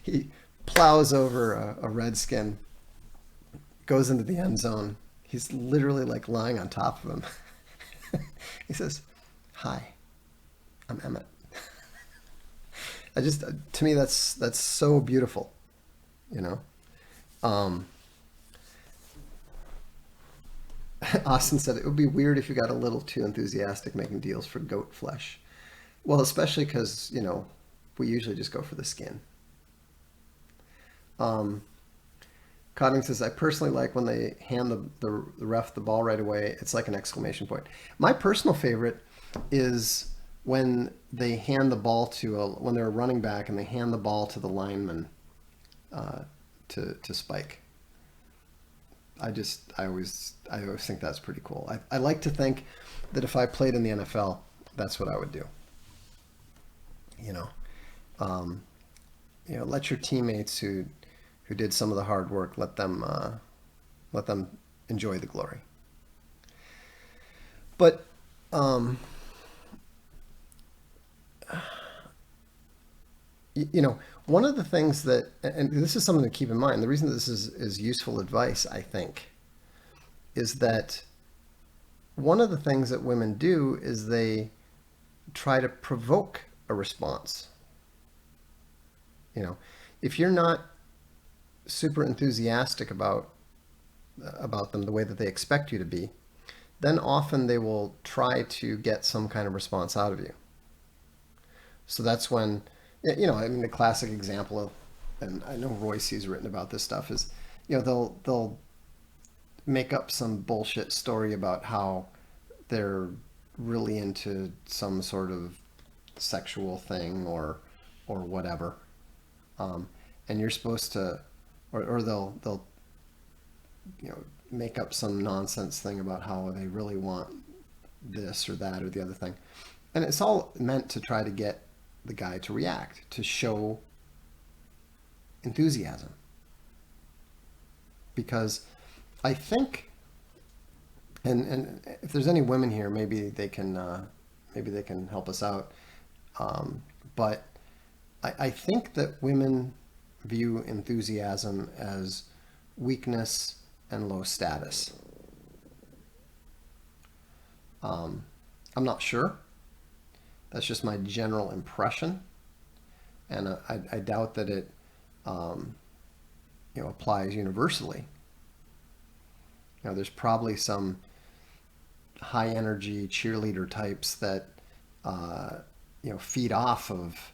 He plows over a redskin, goes into the end zone. He's literally like lying on top of him. He says, "Hi, I'm Emmett." To me, that's so beautiful, you know. Austin said it would be weird if you got a little too enthusiastic making deals for goat flesh. Well, especially because we usually just go for the skin. Cotting says, I personally like when they hand the ref the ball right away. It's like an exclamation point. My personal favorite is when they hand the ball when they're a running back and they hand the ball to the lineman to spike. I always think that's pretty cool. I like to think that if I played in the NFL, that's what I would do. Let your teammates who did some of the hard work, let them enjoy the glory. But one of the things that, and this is something to keep in mind, the reason this is useful advice, I think, is that one of the things that women do is they try to provoke a response. If you're not super enthusiastic about them the way that they expect you to be, then often they will try to get some kind of response out of you. So that's when, the classic example of, and I know Royce has written about this stuff, is, they'll make up some bullshit story about how they're really into some sort of sexual thing or whatever, and you're supposed to, or they'll make up some nonsense thing about how they really want this or that or the other thing, and it's all meant to try to get the guy to react, to show enthusiasm. Because I think, and if there's any women here, maybe they can help us out. But I think that women view enthusiasm as weakness and low status. I'm not sure. That's just my general impression, and I doubt that it applies universally. There's probably some high energy cheerleader types that feed off of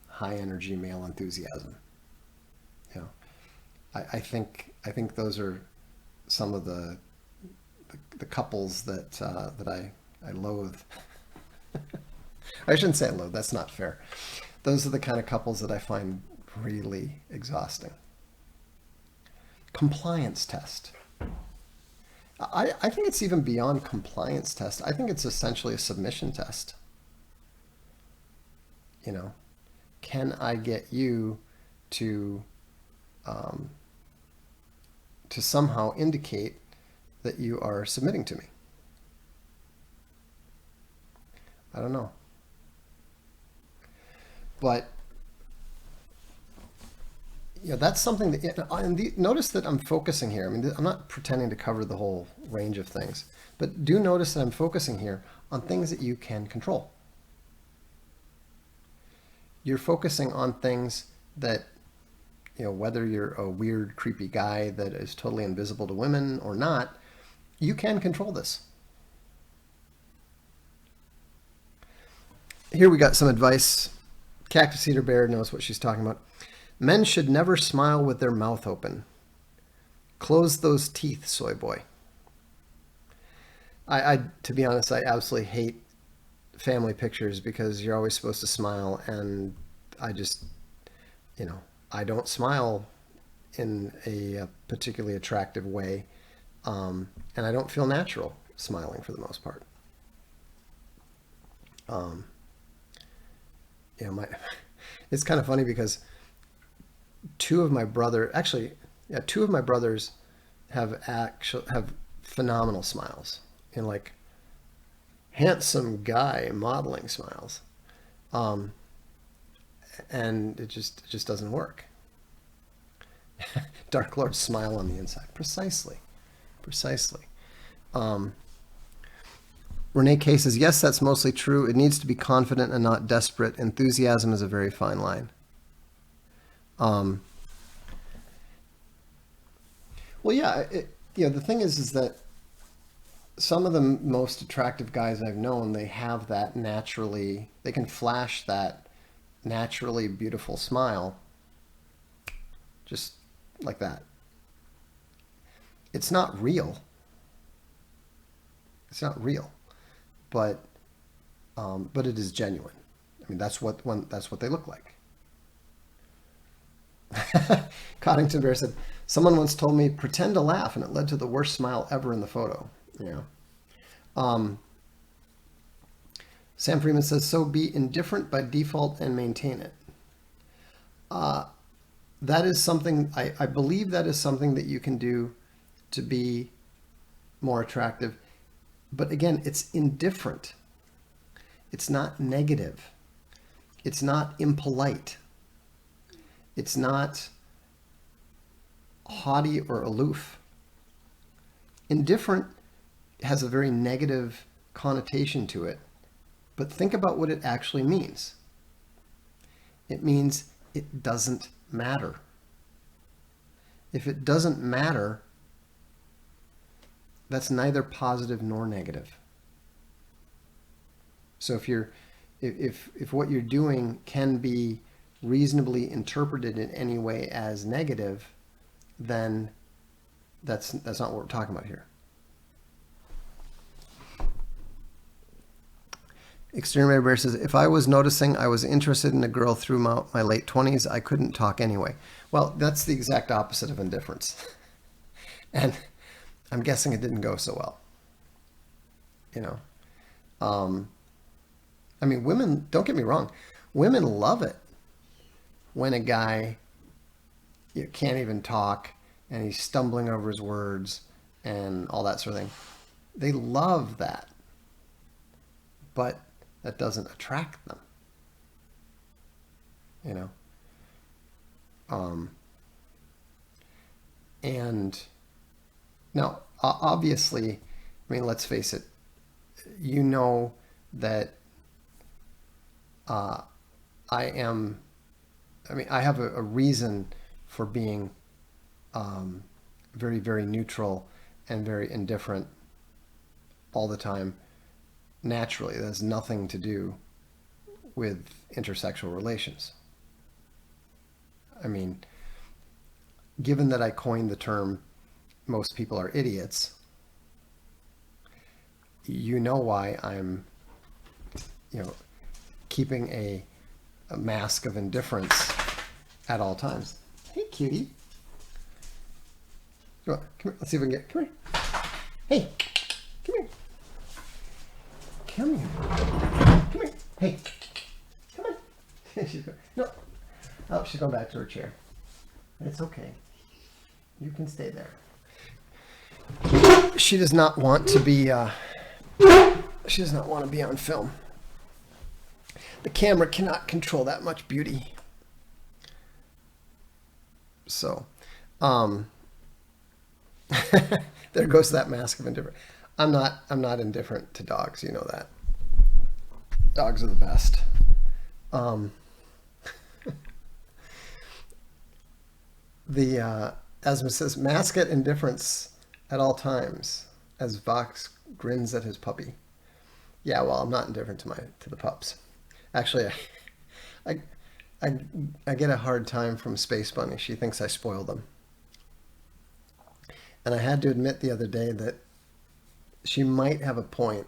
high energy male enthusiasm. I think those are some of the couples that I loathe. I shouldn't say I loathe. That's not fair. Those are the kind of couples that I find really exhausting. Compliance test. I think it's even beyond compliance test. I think it's essentially a submission test. Can I get you to somehow indicate that you are submitting to me? I don't know. But that's something that, notice that I'm focusing here. I mean, I'm not pretending to cover the whole range of things, but do notice that I'm focusing here on things that you can control. You're focusing on things that, whether you're a weird, creepy guy that is totally invisible to women or not, you can control this. Here we got some advice. Cactus Eater Bear knows what she's talking about. Men should never smile with their mouth open. Close those teeth, soy boy. I to be honest, I absolutely hate family pictures because you're always supposed to smile, and I just, I don't smile in a particularly attractive way, and I don't feel natural smiling for the most part. It's kind of funny because two of my brothers have phenomenal smiles, like handsome guy modeling smiles, and it just doesn't work. Dark Lord's smile on the inside, precisely. Renee K says, yes, that's mostly true. It needs to be confident and not desperate. Enthusiasm is a very fine line. Well, yeah, the thing is that some of the most attractive guys I've known, they have that naturally, they can flash that naturally beautiful smile just like that. It's not real. But it is genuine. I mean, that's what they look like. Coddington Bear said, someone once told me, pretend to laugh, and it led to the worst smile ever in the photo. Sam Freeman says, so be indifferent by default and maintain it. That is something, I believe that is something that you can do to be more attractive. But again, it's indifferent. It's not negative. It's not impolite. It's not haughty or aloof. Indifferent has a very negative connotation to it, but think about what it actually means. It means it doesn't matter. If it doesn't matter, that's neither positive nor negative. So if what you're doing can be reasonably interpreted in any way as negative, then that's not what we're talking about here. Exterminator Bear says, if I was noticing I was interested in a girl through my late 20s, I couldn't talk anyway. Well, that's the exact opposite of indifference. And I'm guessing it didn't go so well. I mean, women, don't get me wrong, women love it when a guy can't even talk and he's stumbling over his words and all that sort of thing. They love that. But that doesn't attract them. And now, obviously, I mean, let's face it, that I have a reason for being very, very neutral and very indifferent all the time. Naturally, that has nothing to do with intersexual relations. I mean, given that I coined the term, most people are idiots, why I'm, keeping a mask of indifference at all times. Hey, cutie. Come here. Let's see if we can come here. Hey, come here. Come here. Come here. Hey, come on. She's going, no. Oh, she's going back to her chair. It's okay. You can stay there. She does not want to be. She does not want to be on film. The camera cannot control that much beauty. So, um, there goes that mask of indifference. I'm not indifferent to dogs. You know that. Dogs are the best. Um, the Asma says, mask at indifference at all times as Vox grins at his puppy. Yeah, well, I'm not indifferent to the pups. Actually, I I, I get a hard time from Space Bunny. She thinks I spoil them, and I had to admit the other day that she might have a point.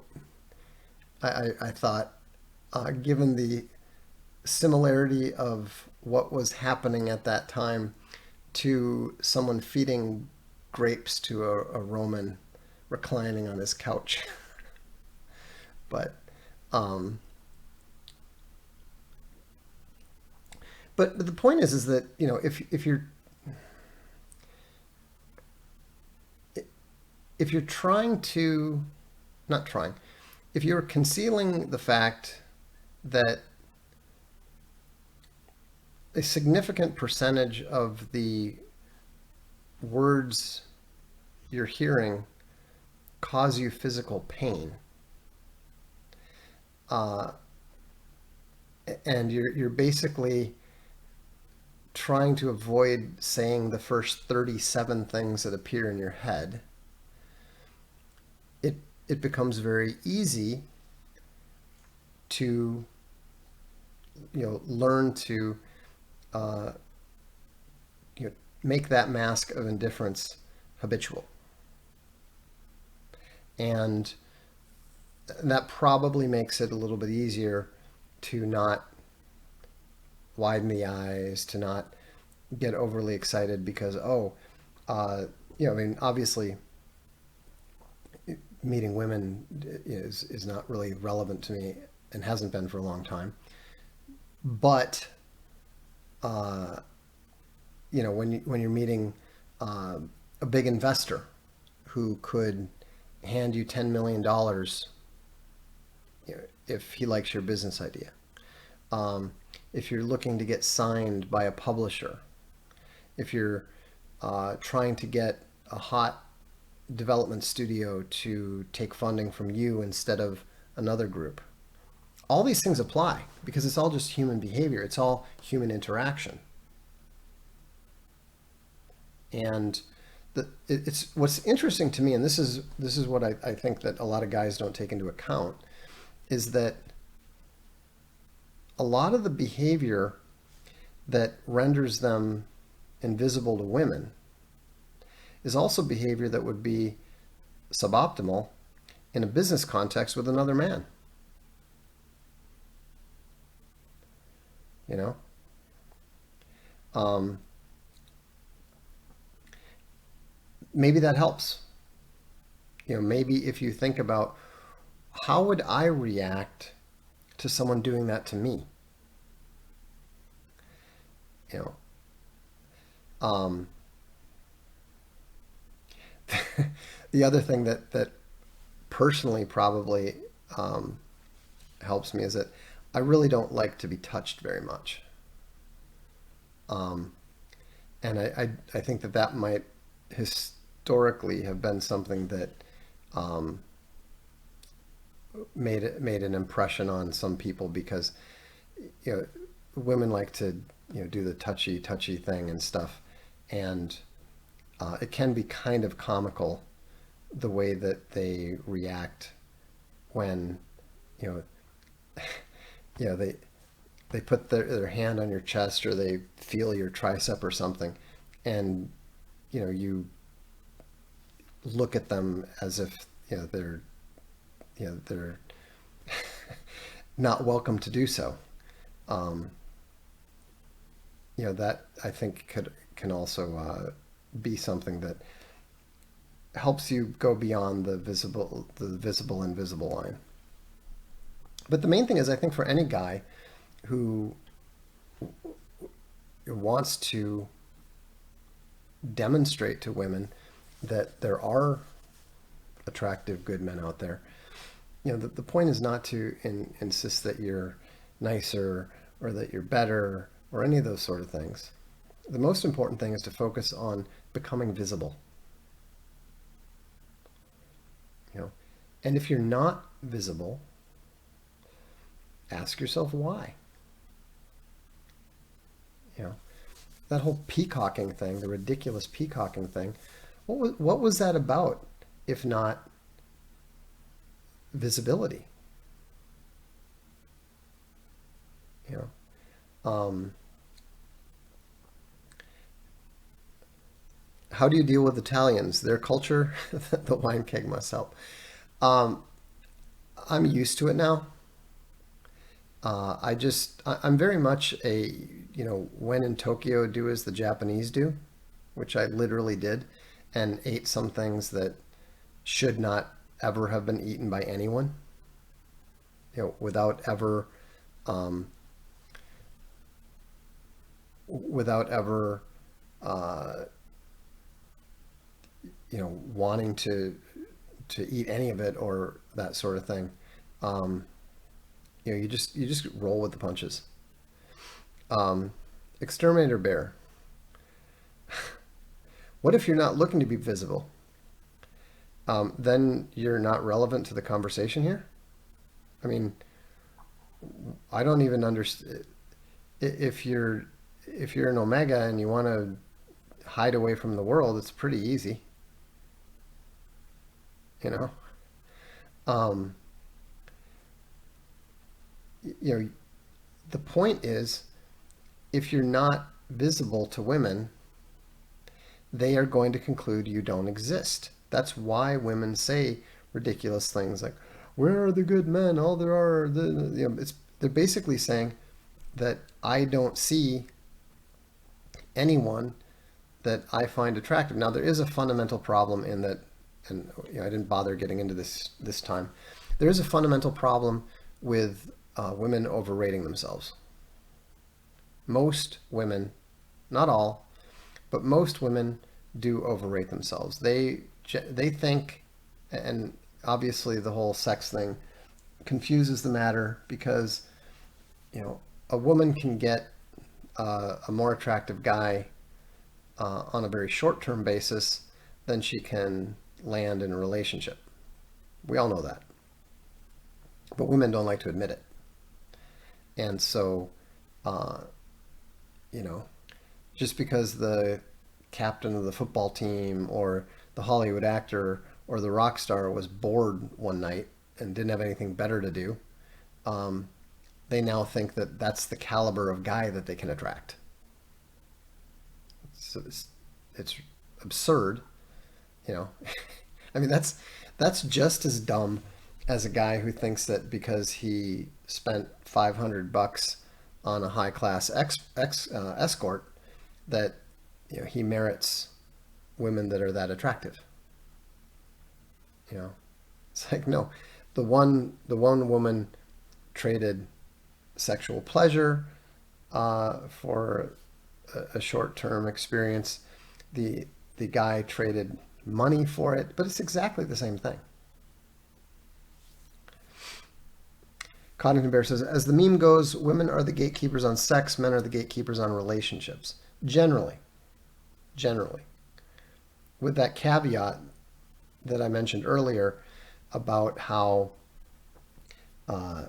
I thought, given the similarity of what was happening at that time to someone feeding grapes to a Roman reclining on his couch. But um, but the point is that if you're trying to not trying if you're concealing the fact that a significant percentage of the words you're hearing cause you physical pain, uh, and you're basically trying to avoid saying the first 37 things that appear in your head, it it becomes very easy to learn to uh, make that mask of indifference habitual, and that probably makes it a little bit easier to not widen the eyes, to not get overly excited because I mean, obviously, meeting women is not really relevant to me and hasn't been for a long time. But uh, when you're meeting uh, a big investor who could hand you $10 million, if he likes your business idea, um, if you're looking to get signed by a publisher, if you're trying to get a hot development studio to take funding from you instead of another group. All these things apply because it's all just human behavior. It's all human interaction. And it's what's interesting to me, and this is what I think that a lot of guys don't take into account, is that a lot of the behavior that renders them invisible to women is also behavior that would be suboptimal in a business context with another man. You know, um, maybe that helps. Maybe if you think about how would I react to someone doing that to me, you know, um, the other thing that personally probably um, helps me is that I really don't like to be touched very much. Um, and I think that might historically have been something that um, made an impression on some people because you know women like to do the touchy thing and stuff, and it can be kind of comical the way that they react when you know they put their hand on your chest or they feel your tricep or something, and you look at them as if they're not welcome to do so. Um, that I think can also be something that helps you go beyond the visible invisible line. But the main thing is, I think for any guy who wants to demonstrate to women that there are attractive, good men out there, the point is not to insist that you're nicer or that you're better or any of those sort of things. The most important thing is to focus on becoming visible. You know, and if you're not visible, ask yourself why. You know, that whole peacocking thing, the ridiculous peacocking thing. What was that about, if not visibility? You know, how do you deal with Italians? Their culture, the wine keg must help. Um, I'm used to it now. I'm very much when in Tokyo, do as the Japanese do, which I literally did, and ate some things that should not ever have been eaten by anyone, without ever, um, without ever, uh, wanting to eat any of it or that sort of thing. Um, you just roll with the punches. Um, Exterminator bear. What if you're not looking to be visible? Then you're not relevant to the conversation here. I mean, I don't even understand if you're an omega and you want to hide away from the world. It's pretty easy, you know. Um, you know, the point is, if you're not visible to women, they are going to conclude you don't exist. That's why women say ridiculous things like, "Where are the good men? All there are it's they're basically saying that I don't see anyone that I find attractive. Now there is a fundamental problem in that, and I didn't bother getting into this time. There is a fundamental problem with women overrating themselves. Most women, not all, but most women do overrate themselves. They think, and obviously the whole sex thing confuses the matter because a woman can get a more attractive guy on a very short-term basis than she can land in a relationship. We all know that, but women don't like to admit it, and so uh, you know just because the captain of the football team or the Hollywood actor or the rock star was bored one night and didn't have anything better to do, um, they now think that that's the caliber of guy that they can attract. So it's absurd, you know. I mean, that's just as dumb as a guy who thinks that because he spent $500 on a high class escort that he merits women that are that attractive. You know, it's like no, the one woman traded sexual pleasure for a short term experience. The guy traded money for it, but it's exactly the same thing. Coddington Bear says, as the meme goes, women are the gatekeepers on sex, men are the gatekeepers on relationships. Generally, with that caveat that I mentioned earlier about how uh,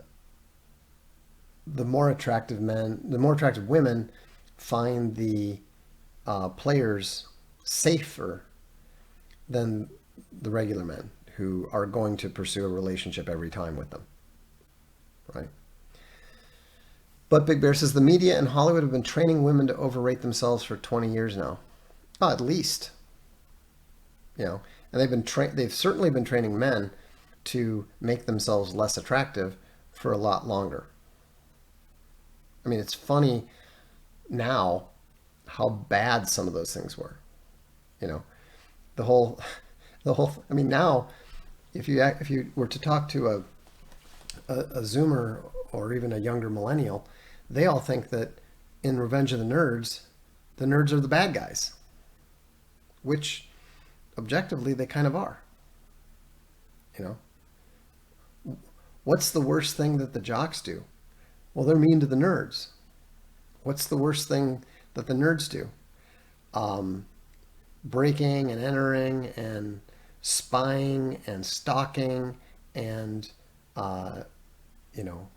the more attractive women find the players safer than the regular men who are going to pursue a relationship every time with them, right? But Big Bear says the media and Hollywood have been training women to overrate themselves for 20 years now. Oh, at least, and they've certainly been training men to make themselves less attractive for a lot longer. I mean, it's funny now how bad some of those things were. You know, the whole, the whole. I mean, now if you were to talk to a Zoomer or even a younger millennial, they all think that in Revenge of the nerds are the bad guys, which objectively they kind of are. You know, what's the worst thing that the jocks do? Well, they're mean to the nerds. What's the worst thing that the nerds do? um, breaking and entering and spying and stalking and uh, you know,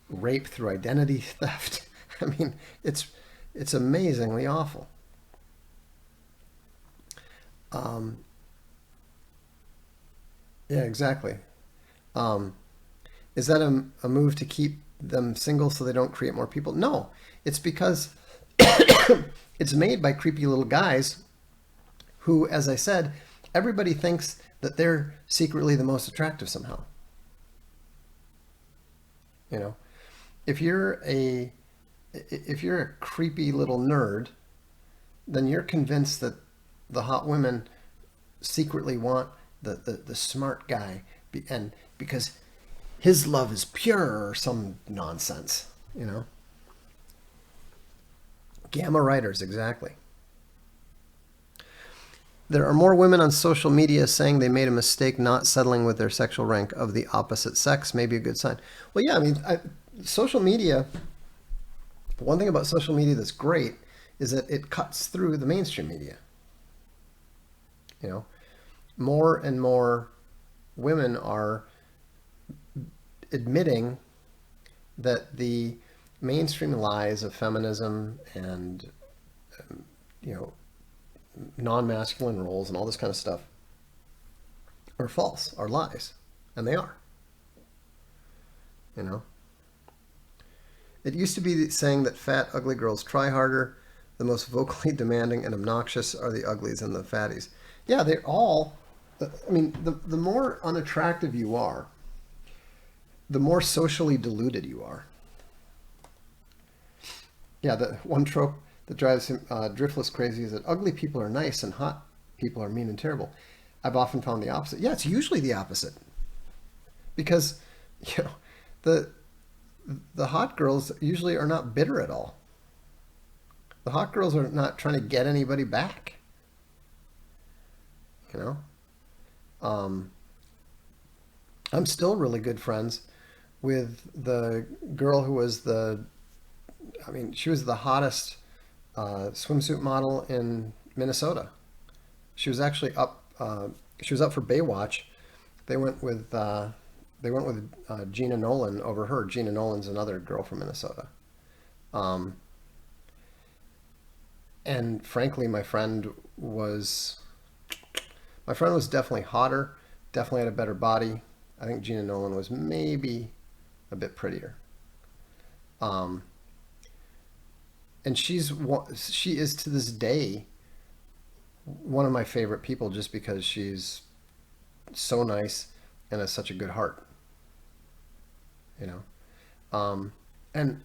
rape through identity theft. I mean, it's amazingly awful. Um, yeah, exactly. Um, is that a move to keep them single so they don't create more people? No, it's because it's made by creepy little guys who, as I said, everybody thinks that they're secretly the most attractive somehow. You know, if you're a if you're a creepy little nerd, then you're convinced that the hot women secretly want the smart guy, and because his love is pure or some nonsense, you know. Gamma writers, exactly. There are more women on social media saying they made a mistake not settling with their sexual rank of the opposite sex. May be a good sign. Well, yeah, I mean, social media. One thing about social media that's great is that it cuts through the mainstream media. You know, more and more women are admitting that the mainstream lies of feminism and you know, non-masculine roles and all this kind of stuff are false, are lies, and they are. You know, it used to be saying that fat, ugly girls try harder. The most vocally demanding and obnoxious are the uglies and the fatties. Yeah, they're all. I mean, the more unattractive you are, the more socially deluded you are. Yeah, the one trope that drives him driftless crazy is that ugly people are nice and hot people are mean and terrible. I've often found the opposite. Yeah, it's usually the opposite because you know the the hot girls usually are not bitter at all. The hot girls are not trying to get anybody back. You know, um, I'm still really good friends with the girl who was I mean, she was the hottest swimsuit model in Minnesota. She was actually up. She was up for Baywatch. They went with Gina Nolan over her. Gina Nolan's another girl from Minnesota. Um, and frankly, was my friend was definitely hotter. Definitely had a better body. I think Gina Nolan was maybe a bit prettier. Um, and she is to this day one of my favorite people just because she's so nice and has such a good heart, you know. And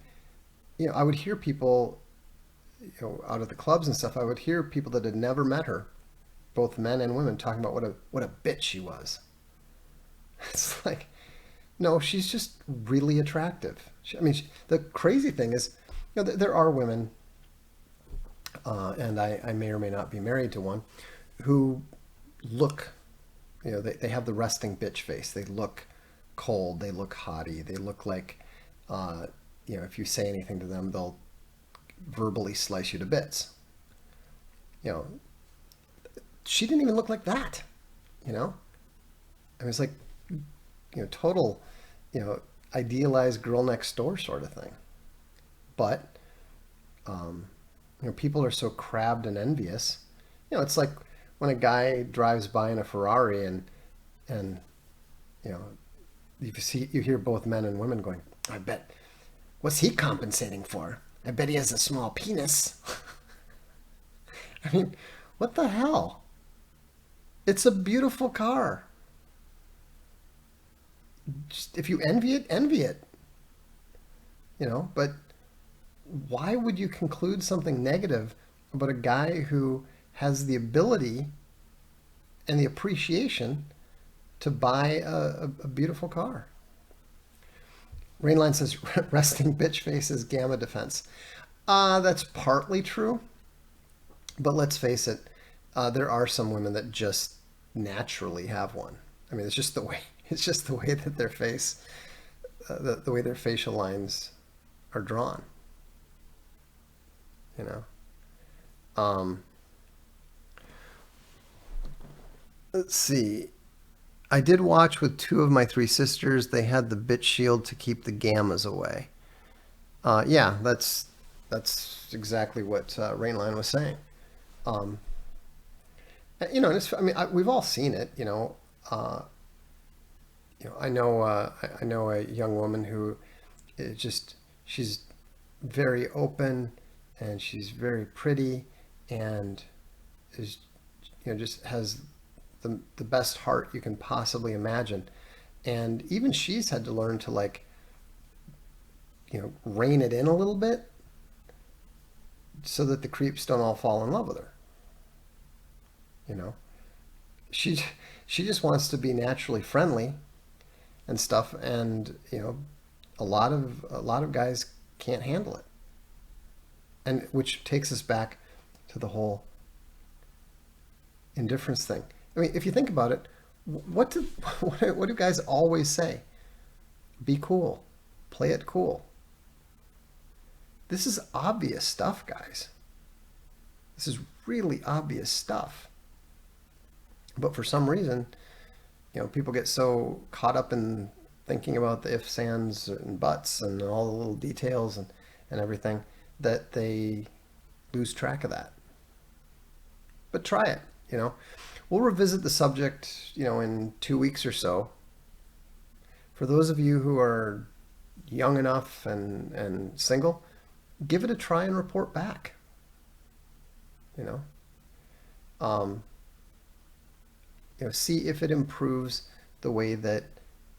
you know, I would hear people, you know, out at the clubs and stuff. I would hear people that had never met her, both men and women, talking about what a bitch she was. It's like, no, she's just really attractive. I mean, the crazy thing is, you know, there are women, and I may or may not be married to one, who look, you know, they have the resting bitch face. They look cold. They look haughty. They look like, uh, you know, if you say anything to them, they'll verbally slice you to bits. You know, she didn't even look like that. You know, I mean, it's like, you know, total, you know, idealized girl next door sort of thing. But um, you know, people are so crabbed and envious. You know, it's like when a guy drives by in a Ferrari and you know, you hear both men and women going, I bet, what's he compensating for? I bet he has a small penis. I mean, what the hell? It's a beautiful car. Just, if you envy it, envy it. You know, but why would you conclude something negative about a guy who has the ability and the appreciation to buy a beautiful car? Rainline says resting bitch face is gamma defense. That's partly true, but let's face it, there are some women that just naturally have one. I mean, it's just the way it's just the way that their face, the way their facial lines are drawn. You know. Let's see. I did watch with two of my three sisters. They had the bit shield to keep the gammas away. Yeah, that's exactly what Rainline was saying. Um, I mean, we've all seen it. Uh, I know a young woman who is just she's very open and she's very pretty and is just has the best heart you can possibly imagine. And even she's had to learn to like rein it in a little bit so that the creeps don't all fall in love with her. You know, she she just wants to be naturally friendly and stuff, and a lot of guys can't handle it, and which takes us back to the whole indifference thing. I mean, if you think about it, what do what do guys always say? Be cool, play it cool. This is obvious stuff, guys. This is really obvious stuff. But for some reason, people get so caught up in thinking about the ifs, ands, and buts and all the little details and everything that they lose track of that. But try it, you know. We'll revisit the subject, in 2 weeks or so. For those of you who are young enough and single, give it a try and report back, you know. Um, see if it improves the way that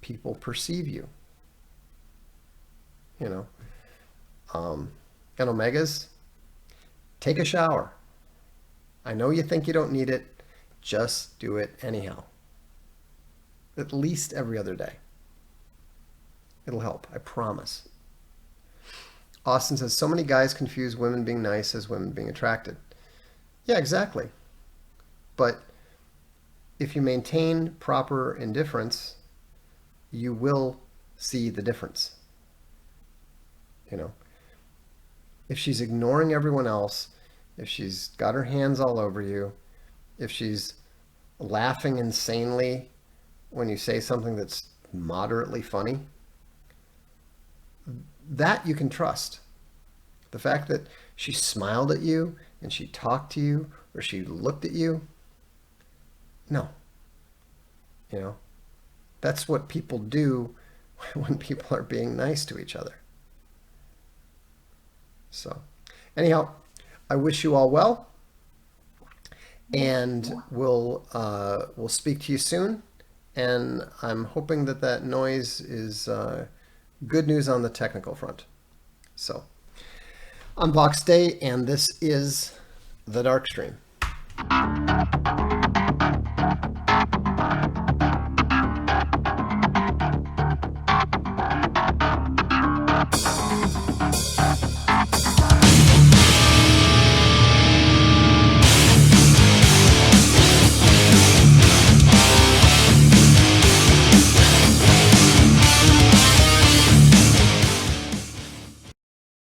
people perceive you, you know. Um, and Omegas, take a shower. I know you think you don't need it. Just do it anyhow. At least every other day. It'll help, I promise. Austin says, so many guys confuse women being nice as women being attracted. Yeah, exactly. But if you maintain proper indifference, you will see the difference. You know, if she's ignoring everyone else, if she's got her hands all over you, if she's laughing insanely when you say something that's moderately funny, that you can trust. The fact that she smiled at you and she talked to you or she looked at you, no. That's what people do when people are being nice to each other. So, anyhow, I wish you all well, and we'll speak to you soon. And I'm hoping that that noise is good news on the technical front. So, I'm Vox Day, and this is the Darkstream.